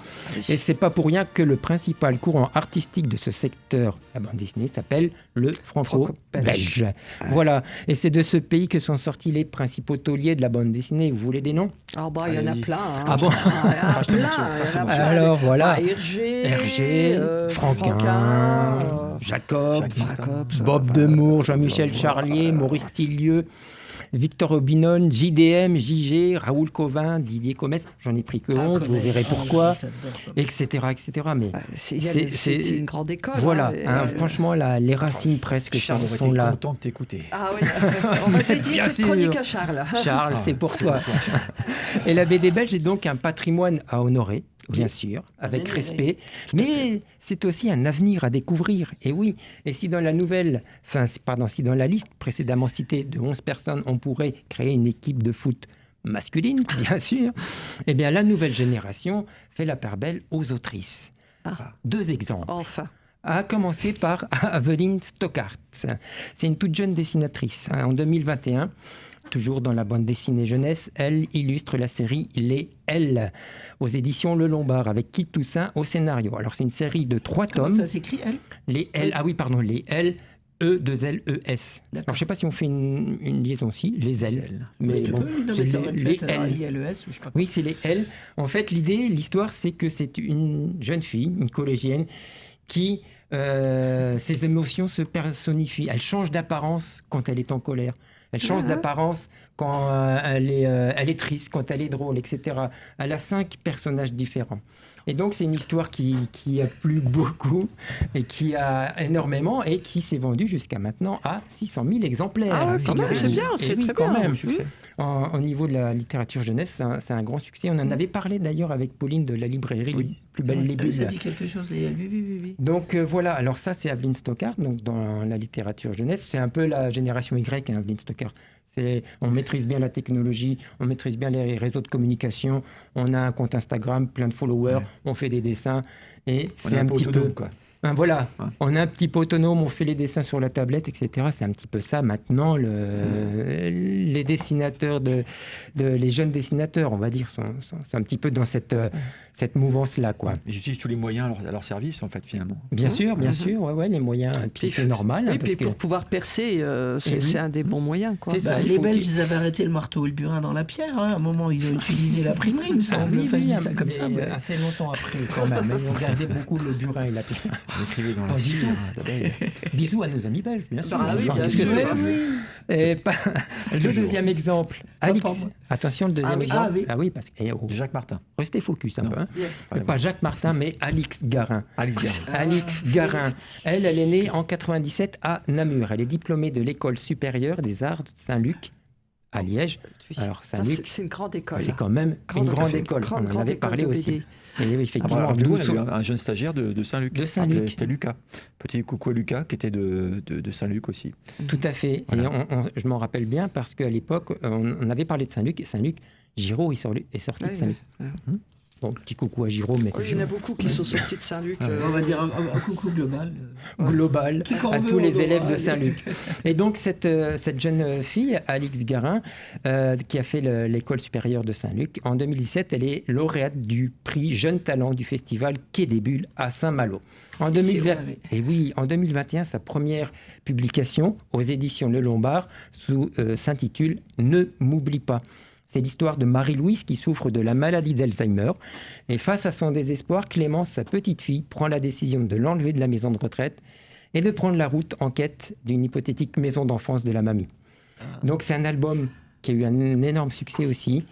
Et c'est pas pour rien que le principal courant artistique de ce secteur, la bande dessinée, s'appelle le franco-belge. Voilà. Et c'est de ce pays que sont sortis les principaux tauliers de la bande dessinée. Vous voulez des noms? Ah bah, il y en a Allez-y. plein. Hein. Ah bon? Il y en a plein. Alors voilà. Hergé, Franquin, Jacob, Bob Demour, Jean-Michel Charlier, Maurice Tillieu, Victor Obinon, JDM, JG, Raoul Covin, Didier Comès, j'en ai pris que 11, vous verrez pourquoi, etc. Mais C'est une grande école. voilà, hein, franchement, les racines presque Charles aurait sont été là. content de t'écouter. Ah oui, on va dédier Bien cette sûr. chronique à Charles. Charles, c'est pour toi. Et la BD belge est donc un patrimoine à honorer, bien sûr, avec respect, mais c'est aussi un avenir à découvrir. Et oui, et si dans si dans la liste précédemment citée de 11 personnes, on pourrait créer une équipe de foot masculine, bien sûr, eh bien la nouvelle génération fait la part belle aux autrices. Ah. 2 exemples. Enfin. À commencer par Aveline Stockhart. C'est une toute jeune dessinatrice. En 2021, toujours dans la bande dessinée jeunesse, elle illustre la série Les L aux éditions Le Lombard avec Kit Toussaint au scénario. Alors c'est une série de 3 Comment tomes. ça s'écrit, elle? Les L, ah oui pardon, les L, E2LES. D'accord. Alors je sais pas si on fait une liaison aussi, les L. Mais Mais Tu bon, peux? Non, c'est mais ça aurait pu les être alors, L. ILES ou je sais pas quoi. Oui, c'est les L. En fait, l'histoire, c'est que c'est une jeune fille, une collégienne, qui, ses émotions se personnifient. Elle change d'apparence quand elle est en colère. Elle change d'apparence quand elle est triste, quand elle est drôle, etc. Elle a 5 personnages différents. Et donc, c'est une histoire qui a plu beaucoup et qui a énormément et qui s'est vendue jusqu'à maintenant à 600 000 exemplaires. Ah ouais, quand même, c'est bien, Et c'est oui, très quand bien. même. Succès. Au niveau de la littérature jeunesse, c'est un grand succès. On en avait parlé d'ailleurs avec Pauline de la librairie Oui, Les Plus Belles les Ah oui, ça Bulles. dit quelque chose, les L. Oui. Donc voilà, alors ça c'est Aveline Stockhart, donc dans la littérature jeunesse, c'est un peu la génération Y, hein, Aveline Stockhart. On maîtrise bien la technologie, on maîtrise bien les réseaux de communication, on a un compte Instagram, plein de followers, on fait des dessins, et c'est un petit peu... quoi. Voilà, Ouais. on est un petit peu autonome, on fait les dessins sur la tablette, etc. C'est un petit peu ça maintenant. Les dessinateurs, les jeunes dessinateurs, on va dire, sont un petit peu dans cette mouvance-là, quoi. Ils utilisent tous les moyens à leur service, en fait, finalement. Bien sûr, ouais, les moyens. Puis c'est normal. Oui, hein, puis parce que- pour pouvoir percer, Eh oui. c'est un des bons moyens. Quoi. C'est ça. il Les faut Belges, qu'ils- ils avaient arrêté le marteau et le burin dans la pierre. Hein. À un moment, ils ont utilisé l'imprimerie, il me semble. Enfin, je dis ça comme ça. Mais... assez longtemps après, quand même. Ils ont gardé beaucoup le burin et la pierre. On écrivait dans la Oh, cire. bisous. D'abeilles. Bisous à nos amis belges, bien sûr. Bah oui, bien Qu'est-ce que sûr. c'est Et le deuxième exemple, Alix. moi. Attention, le deuxième Ah oui. exemple. Ah oui. Parce que Jacques Martin. restez focus un Non. peu. Hein. Yes. Pas Jacques Martin, mais Alix Garin. Alice Garin. Alix Garin. Elle est née en 97 à Namur. Elle est diplômée de l'école supérieure des arts de Saint-Luc à Liège. Oui. Alors Ça, Saint-Luc, c'est une grande école. c'est quand même une grande école. grande On en avait école parlé de aussi. BD. Et oui, Ah, effectivement, bah, nous, on a d'où eu un jeune stagiaire de Saint-Luc. De Saint-Luc. C'était Lucas. Petit coucou à Lucas, qui était de Saint-Luc aussi. Tout à fait. Voilà. Et je m'en rappelle bien parce qu'à l'époque, on avait parlé de Saint-Luc. Et Saint-Luc, Giraud est sorti de Oui, Saint-Luc. oui. Bon, petit coucou à Giraud, mais Il y en a beaucoup qui sont sortis de Saint-Luc. On va dire un coucou global. global Qui qu'en à veut, tous on les aura. élèves de Saint-Luc. Et donc, cette jeune fille, Alix Garin, qui a fait l'école supérieure de Saint-Luc, en 2017, elle est lauréate du prix Jeune Talent du festival Quai des Bulles à Saint-Malo. En 2020, et oui, en 2021, sa première publication aux éditions Le Lombard s'intitule « Ne m'oublie pas ». C'est l'histoire de Marie-Louise qui souffre de la maladie d'Alzheimer. Et face à son désespoir, Clémence, sa petite fille, prend la décision de l'enlever de la maison de retraite et de prendre la route en quête d'une hypothétique maison d'enfance de la mamie. Donc c'est un album qui a eu un énorme succès aussi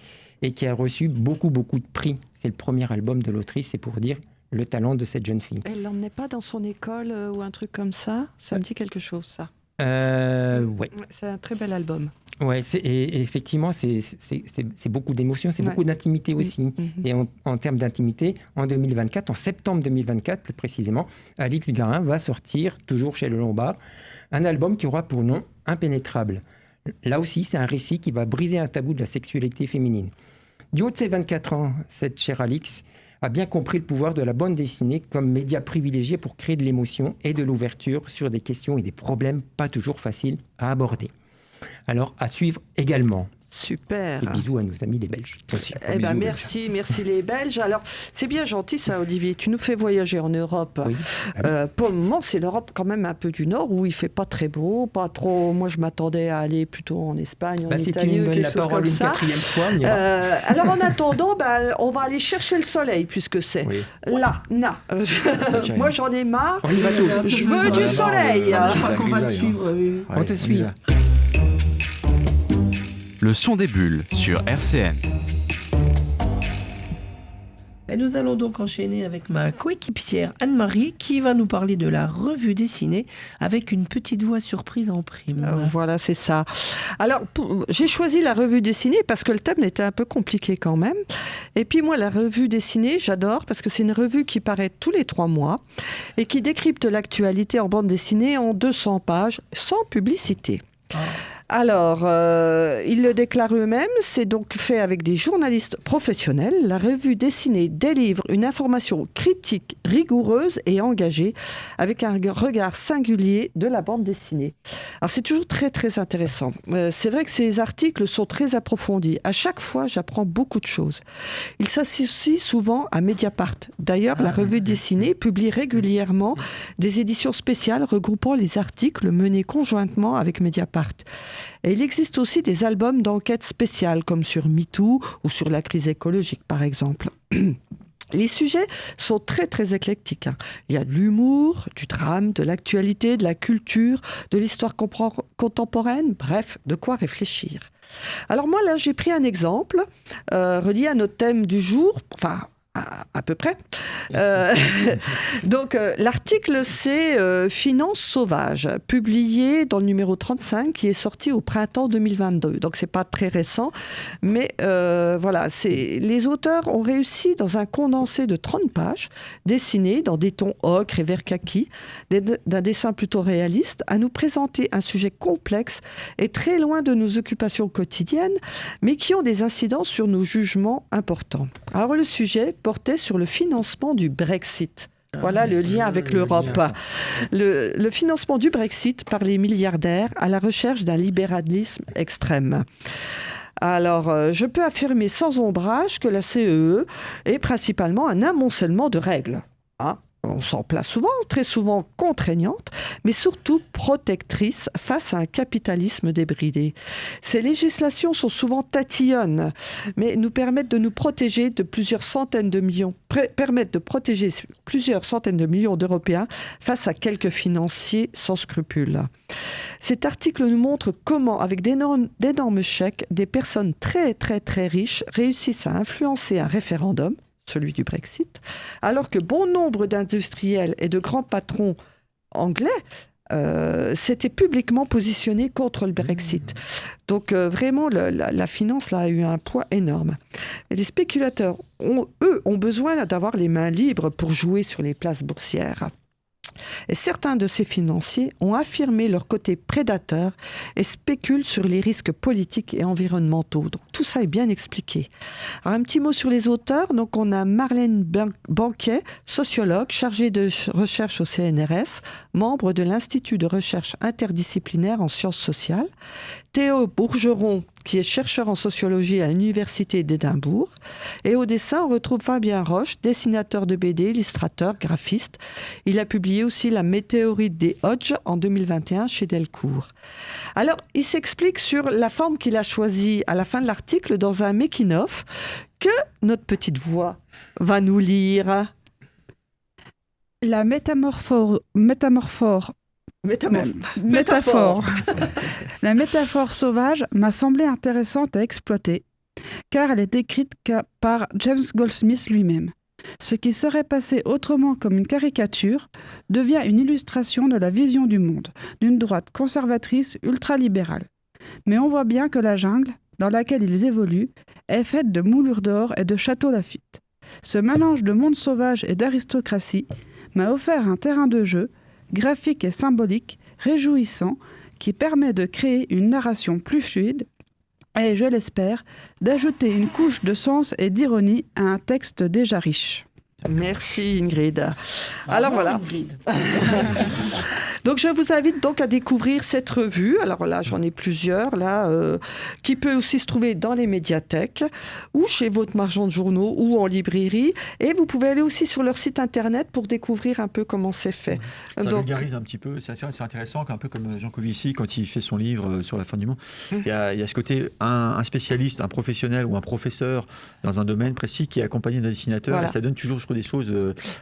et qui a reçu beaucoup de prix. C'est le premier album de l'autrice, c'est pour dire le talent de cette jeune fille. Elle l'emmenait pas dans son école ou un truc comme ça. Ça me dit quelque chose, ça. Ouais. Ouais, c'est un très bel album. Ouais, et effectivement, c'est beaucoup d'émotions, c'est beaucoup d'intimité aussi. Et en termes d'intimité, en 2024, en septembre 2024 plus précisément, Alix Garin va sortir, toujours chez Le Lombard, un album qui aura pour nom Impénétrable. Là aussi, c'est un récit qui va briser un tabou de la sexualité féminine. Du haut de ses 24 ans, cette chère Alix a bien compris le pouvoir de la bande dessinée comme média privilégié pour créer de l'émotion et de l'ouverture sur des questions et des problèmes pas toujours faciles à aborder. Alors, à suivre également. Super. Et bisous à nos amis les Belges. Aussi. Eh ben, merci les Belges. Alors, c'est bien gentil ça, Olivier. Tu nous fais voyager en Europe. Oui. Pour le moment, c'est l'Europe quand même un peu du Nord où il fait pas très beau, pas trop. Moi, je m'attendais à aller plutôt en Espagne, en si Italie, tu nous ou donnes quelque la chose parole comme une ça. quatrième fois, on ira. Alors, en attendant, on va aller chercher le soleil puisque c'est là. Moi, j'en ai marre. On y va tous. Je veux du soleil. Je crois qu'on va te suivre. Oui. On te suit. Le son des bulles sur RCN. Et nous allons donc enchaîner avec ma coéquipière Anne-Marie qui va nous parler de la revue dessinée avec une petite voix surprise en prime. Voilà, c'est ça. Alors, j'ai choisi la revue dessinée parce que le thème était un peu compliqué quand même. Et puis moi, la revue dessinée, j'adore parce que c'est une revue qui paraît tous les 3 mois et qui décrypte l'actualité en bande dessinée en 200 pages sans publicité. Alors, ils le déclarent eux-mêmes, c'est donc fait avec des journalistes professionnels. La revue dessinée délivre une information critique, rigoureuse et engagée, avec un regard singulier de la bande dessinée. Alors, c'est toujours très, très intéressant. C'est vrai que ces articles sont très approfondis. À chaque fois, j'apprends beaucoup de choses. Ils s'associent souvent à Mediapart. D'ailleurs, la revue dessinée publie régulièrement des éditions spéciales regroupant les articles menés conjointement avec Mediapart. Et il existe aussi des albums d'enquête spéciales, comme sur MeToo ou sur la crise écologique, par exemple. Les sujets sont très, très éclectiques. Il y a de l'humour, du drame, de l'actualité, de la culture, de l'histoire contemporaine, bref, de quoi réfléchir. Alors moi, là, j'ai pris un exemple relié à notre thème du jour, enfin, à peu près. Donc, l'article, c'est Finances sauvages, publié dans le numéro 35, qui est sorti au printemps 2022. Donc, c'est pas très récent, mais voilà, les auteurs ont réussi, dans un condensé de 30 pages, dessiné dans des tons ocre et vert kaki, d'un dessin plutôt réaliste, à nous présenter un sujet complexe et très loin de nos occupations quotidiennes, mais qui ont des incidences sur nos jugements importants. Alors, le sujet portait sur le financement du Brexit. Voilà le lien avec l'Europe. Le financement du Brexit par les milliardaires à la recherche d'un libéralisme extrême. Alors, je peux affirmer sans ombrage que la CEE est principalement un amoncellement de règles. On s'en place souvent, très souvent contraignantes, mais surtout protectrices face à un capitalisme débridé. Ces législations sont souvent tatillonnes, mais nous permettent de nous protéger de plusieurs centaines de millions, permettent de protéger plusieurs centaines de millions d'Européens face à quelques financiers sans scrupules. Cet article nous montre comment, avec d'énormes chèques, des personnes très très très riches réussissent à influencer un référendum, celui du Brexit, alors que bon nombre d'industriels et de grands patrons anglais s'étaient publiquement positionnés contre le Brexit. Donc vraiment, la finance là, a eu un poids énorme. Et les spéculateurs, ont besoin d'avoir les mains libres pour jouer sur les places boursières. Et certains de ces financiers ont affirmé leur côté prédateur et spéculent sur les risques politiques et environnementaux. Donc, tout ça est bien expliqué. Alors, un petit mot sur les auteurs. Donc, on a Marlène Banquet, sociologue chargée de recherche au CNRS, membre de l'Institut de recherche interdisciplinaire en sciences sociales. Théo Bourgeron, qui est chercheur en sociologie à l'Université d'Édimbourg. Et au dessin, on retrouve Fabien Roche, dessinateur de BD, illustrateur, graphiste. Il a publié aussi La météorite des Hodges en 2021 chez Delcourt. Alors, il s'explique sur la forme qu'il a choisie à la fin de l'article dans un making-of que notre petite voix va nous lire. La métaphore. La métaphore sauvage m'a semblé intéressante à exploiter, car elle est décrite par James Goldsmith lui-même. Ce qui serait passé autrement comme une caricature devient une illustration de la vision du monde d'une droite conservatrice ultralibérale. mais on voit bien que la jungle, dans laquelle ils évoluent, est faite de moulures d'or et de châteaux Laffitte. Ce mélange de monde sauvage et d'aristocratie m'a offert un terrain de jeu, graphique et symbolique, réjouissant, qui permet de créer une narration plus fluide et, je l'espère, d'ajouter une couche de sens et d'ironie à un texte déjà riche. Merci Ingrid. Alors voilà. Ingrid. Donc je vous invite donc à découvrir cette revue. Alors là, j'en ai plusieurs là, qui peut aussi se trouver dans les médiathèques ou chez votre marchand de journaux ou en librairie. Et vous pouvez aller aussi sur leur site internet pour découvrir un peu comment c'est fait. Ça Donc, vulgarise un petit peu, c'est intéressant, un peu comme Jean Covici quand il fait son livre sur la fin du monde. Il y a ce côté, un spécialiste, un professionnel ou un professeur dans un domaine précis qui est accompagné d'un dessinateur. Voilà. Et ça donne toujours, je trouve, des choses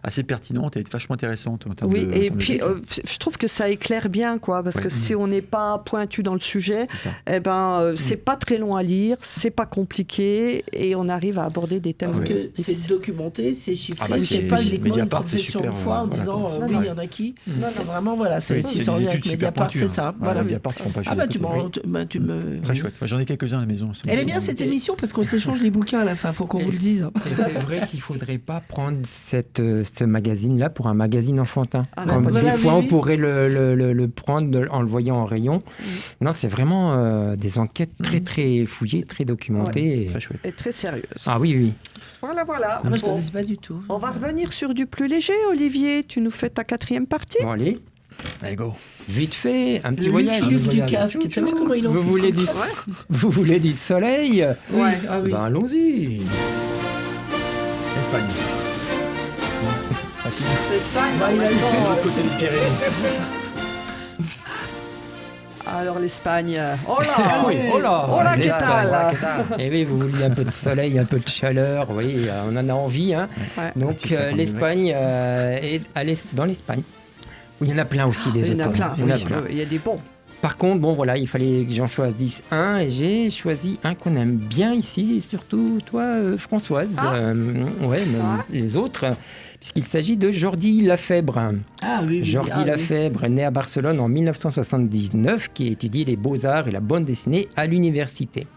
assez pertinentes et vachement intéressantes. En termes oui, de, et en termes de puis dessin. je trouve que ça éclaire bien, quoi, parce Ouais. que si on n'est pas pointu dans le sujet, C'est ça. eh ben, c'est pas très long à lire, c'est pas compliqué, et on arrive à aborder des thèmes. Parce que c'est difficiles. documenté, c'est chiffré, Ah bah, c'est c'est- pas uniquement une Mediapart, c'est profession super, de foi en voilà, disant quoi. oui, il y en a qui. Non, C'est non. vraiment, voilà, c'est Oui, qui c'est sont des avec études super Mediapart, pointues, c'est hein. ça. Voilà, Voilà. Mediapart, ils font pas Ah bah tu, côté. tu me... Très chouette. Moi, j'en ai quelques-uns à la maison. Elle est bien cette émission parce qu'on s'échange les bouquins à la fin, faut qu'on vous le dise. Et c'est vrai qu'il ne faudrait pas prendre ce magazine-là pour un magazine enfantin. Ah non, Comme pas des du tout. fois, Oui, on oui. pourrait le prendre en le voyant en rayon. Non, c'est vraiment des enquêtes très, très fouillées, très documentées. Et- Très chouette. Et très sérieuse. Ah oui, oui. Voilà, voilà. Ah, moi, je Bon. connaissais pas du tout. On va revenir sur du plus léger, Olivier. Tu nous fais ta 4e partie. Bon, allez, Allez, go. vite fait, un petit Le voyage. Luc un voyage. du casque, tu as vu comment il en Vous fait voulez, ça vous voulez du soleil? Oui, ah oui. Ben, allons-y. Espagne. Facile. L'Espagne, Bah, en il a même le temps, De l'autre côté des Pyrénées. Alors l'Espagne. Oh là Ah oui. Oh là, Oh là, l'Espagne. qu'est-ce que t'as? Et oui, vous vouliez un peu de soleil, un peu de chaleur, oui, on en a envie. Hein. Ouais. Un Donc petit 50 l'Espagne est dans l'Espagne. Où il y en a plein aussi des Il y en a automnes. plein. Il y en a Oui, plein. il y a des bons. Par contre, bon voilà, il fallait que j'en choisisse un et j'ai choisi un qu'on aime bien ici, et surtout toi, Françoise. Ah. Ouais, même Ah. les autres, puisqu'il s'agit de Jordi Lafèbre. Ah oui, oui. Jordi ah, oui. Lafèbre est né à Barcelone en 1979, qui étudie les beaux-arts et la bande dessinée à l'université.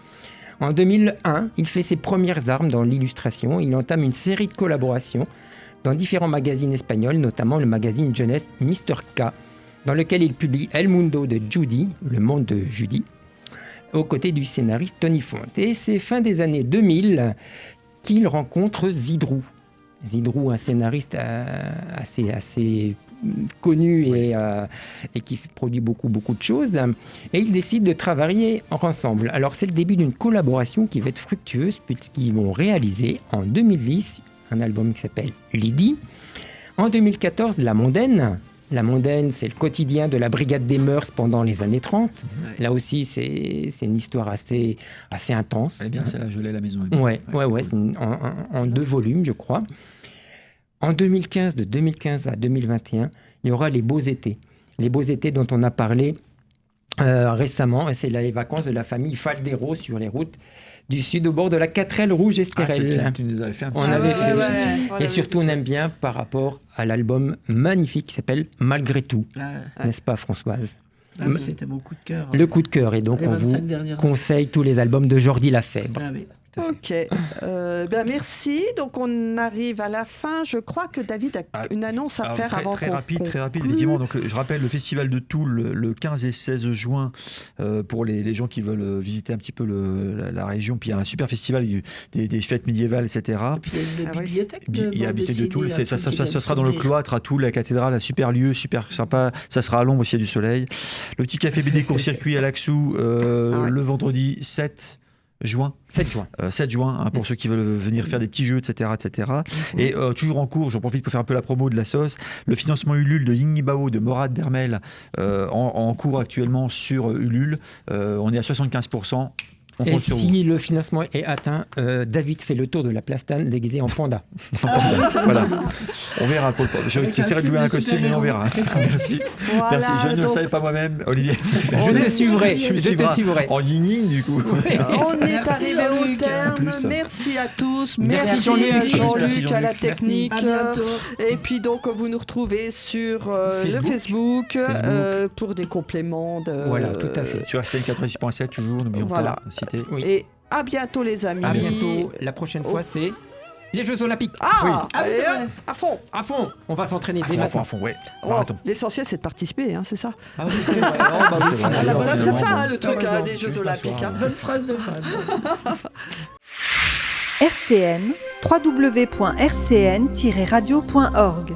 En 2001, il fait ses premières armes dans l'illustration. Il entame une série de collaborations dans différents magazines espagnols, notamment le magazine jeunesse Mr. K, dans lequel il publie El Mundo de Judy, le monde de Judy, aux côtés du scénariste Tony Font. Et c'est fin des années 2000 qu'il rencontre Zidrou. Zidrou, un scénariste assez connu et qui produit beaucoup de choses. Et ils décident de travailler ensemble. Alors c'est le début d'une collaboration qui va être fructueuse puisqu'ils vont réaliser en 2010 un album qui s'appelle Lydie. En 2014, La Mondaine. La Mondaine, c'est le quotidien de la Brigade des Mœurs pendant les années 30. Là aussi, c'est une histoire assez intense. Elle est bien celle-là, je l'ai à la maison. Ouais, c'est en 2 volumes, je crois. En 2015, de 2015 à 2021, il y aura les Beaux Étés. Les Beaux Étés dont on a parlé récemment, et c'est les vacances de la famille Faldero sur les routes du sud au bord de la Quatrelle Rouge Estérel. Tu nous avais fait un petit On avait fait. Ouais. Et surtout, on aime bien par rapport à l'album magnifique qui s'appelle Malgré tout, Ah, n'est-ce pas Françoise? ah, mais c'était mon coup de cœur. Le coup de cœur, et donc Les on vous 25 dernières conseille tous les albums de Jordi Lafèbre. Ah oui. Ok, ben merci. Donc on arrive à la fin. Je crois que David a Ah, une annonce à Alors, faire très, avant très qu'on rapide, conclue. effectivement. Donc, je rappelle le festival de Toul le 15 et 16 juin pour les gens qui veulent visiter un petit peu la région. Puis il y a un super festival, des fêtes médiévales, etc. Et puis les Ah oui. bibliothèques. Il y a bande la bibliothèque de Toul. dessinée, Ça un truc qui se passera vient dans le de cloître à Toul, la cathédrale, un super lieu, super sympa. Ça sera à l'ombre aussi, il y a du soleil. Le petit café BD court-circuit à Laxou ouais. le vendredi 7 juin. 7 juin. 7 juin, hein, pour ceux qui veulent venir faire des petits jeux, etc. Et toujours en cours, j'en profite pour faire un peu la promo de la sauce, le financement Ulule de Yingibao de Morad Dermel en cours actuellement sur Ulule. On est à 75%. On Et compte sur vous. si le financement est atteint, David fait le tour de la place Tane déguisé en panda. Voilà. On verra. J'essaierai de louer un costume, mais on verra. Merci. Voilà, Merci. Je ne le donc, savais pas moi-même, Olivier. Je te suivrai. Tu me Je te suivras suivrai. en ligne, du coup. on est Merci, arrivé au Jean-Luc. terme. En plus. Merci à tous. Merci, Merci, Jean-Luc. à Jean-Luc, Merci, à la Jean-Luc. technique. À bientôt. Et puis donc vous nous retrouvez sur le Facebook, pour des compléments de. Voilà, tout à fait. Sur RCN 86.7, toujours, n'oublions Voilà. pas de citer. Oui. Et à bientôt les amis. À bientôt. La prochaine fois, c'est les Jeux Olympiques. Ah, Oui. Ah oui, c'est allez, vrai. à fond. À fond. On va s'entraîner À dès fond, à maintenant. fond, ouais. Oh, Marathon. l'essentiel c'est de participer, hein, c'est ça. Ah oui, c'est vrai. Oh, bah oui, C'est vrai. finalement, Voilà, c'est finalement, ça bon. hein, le truc T'as raison. des Jeux Olympiques. hein. Bonne phrase de fin. RCN, www.rcn-radio.org.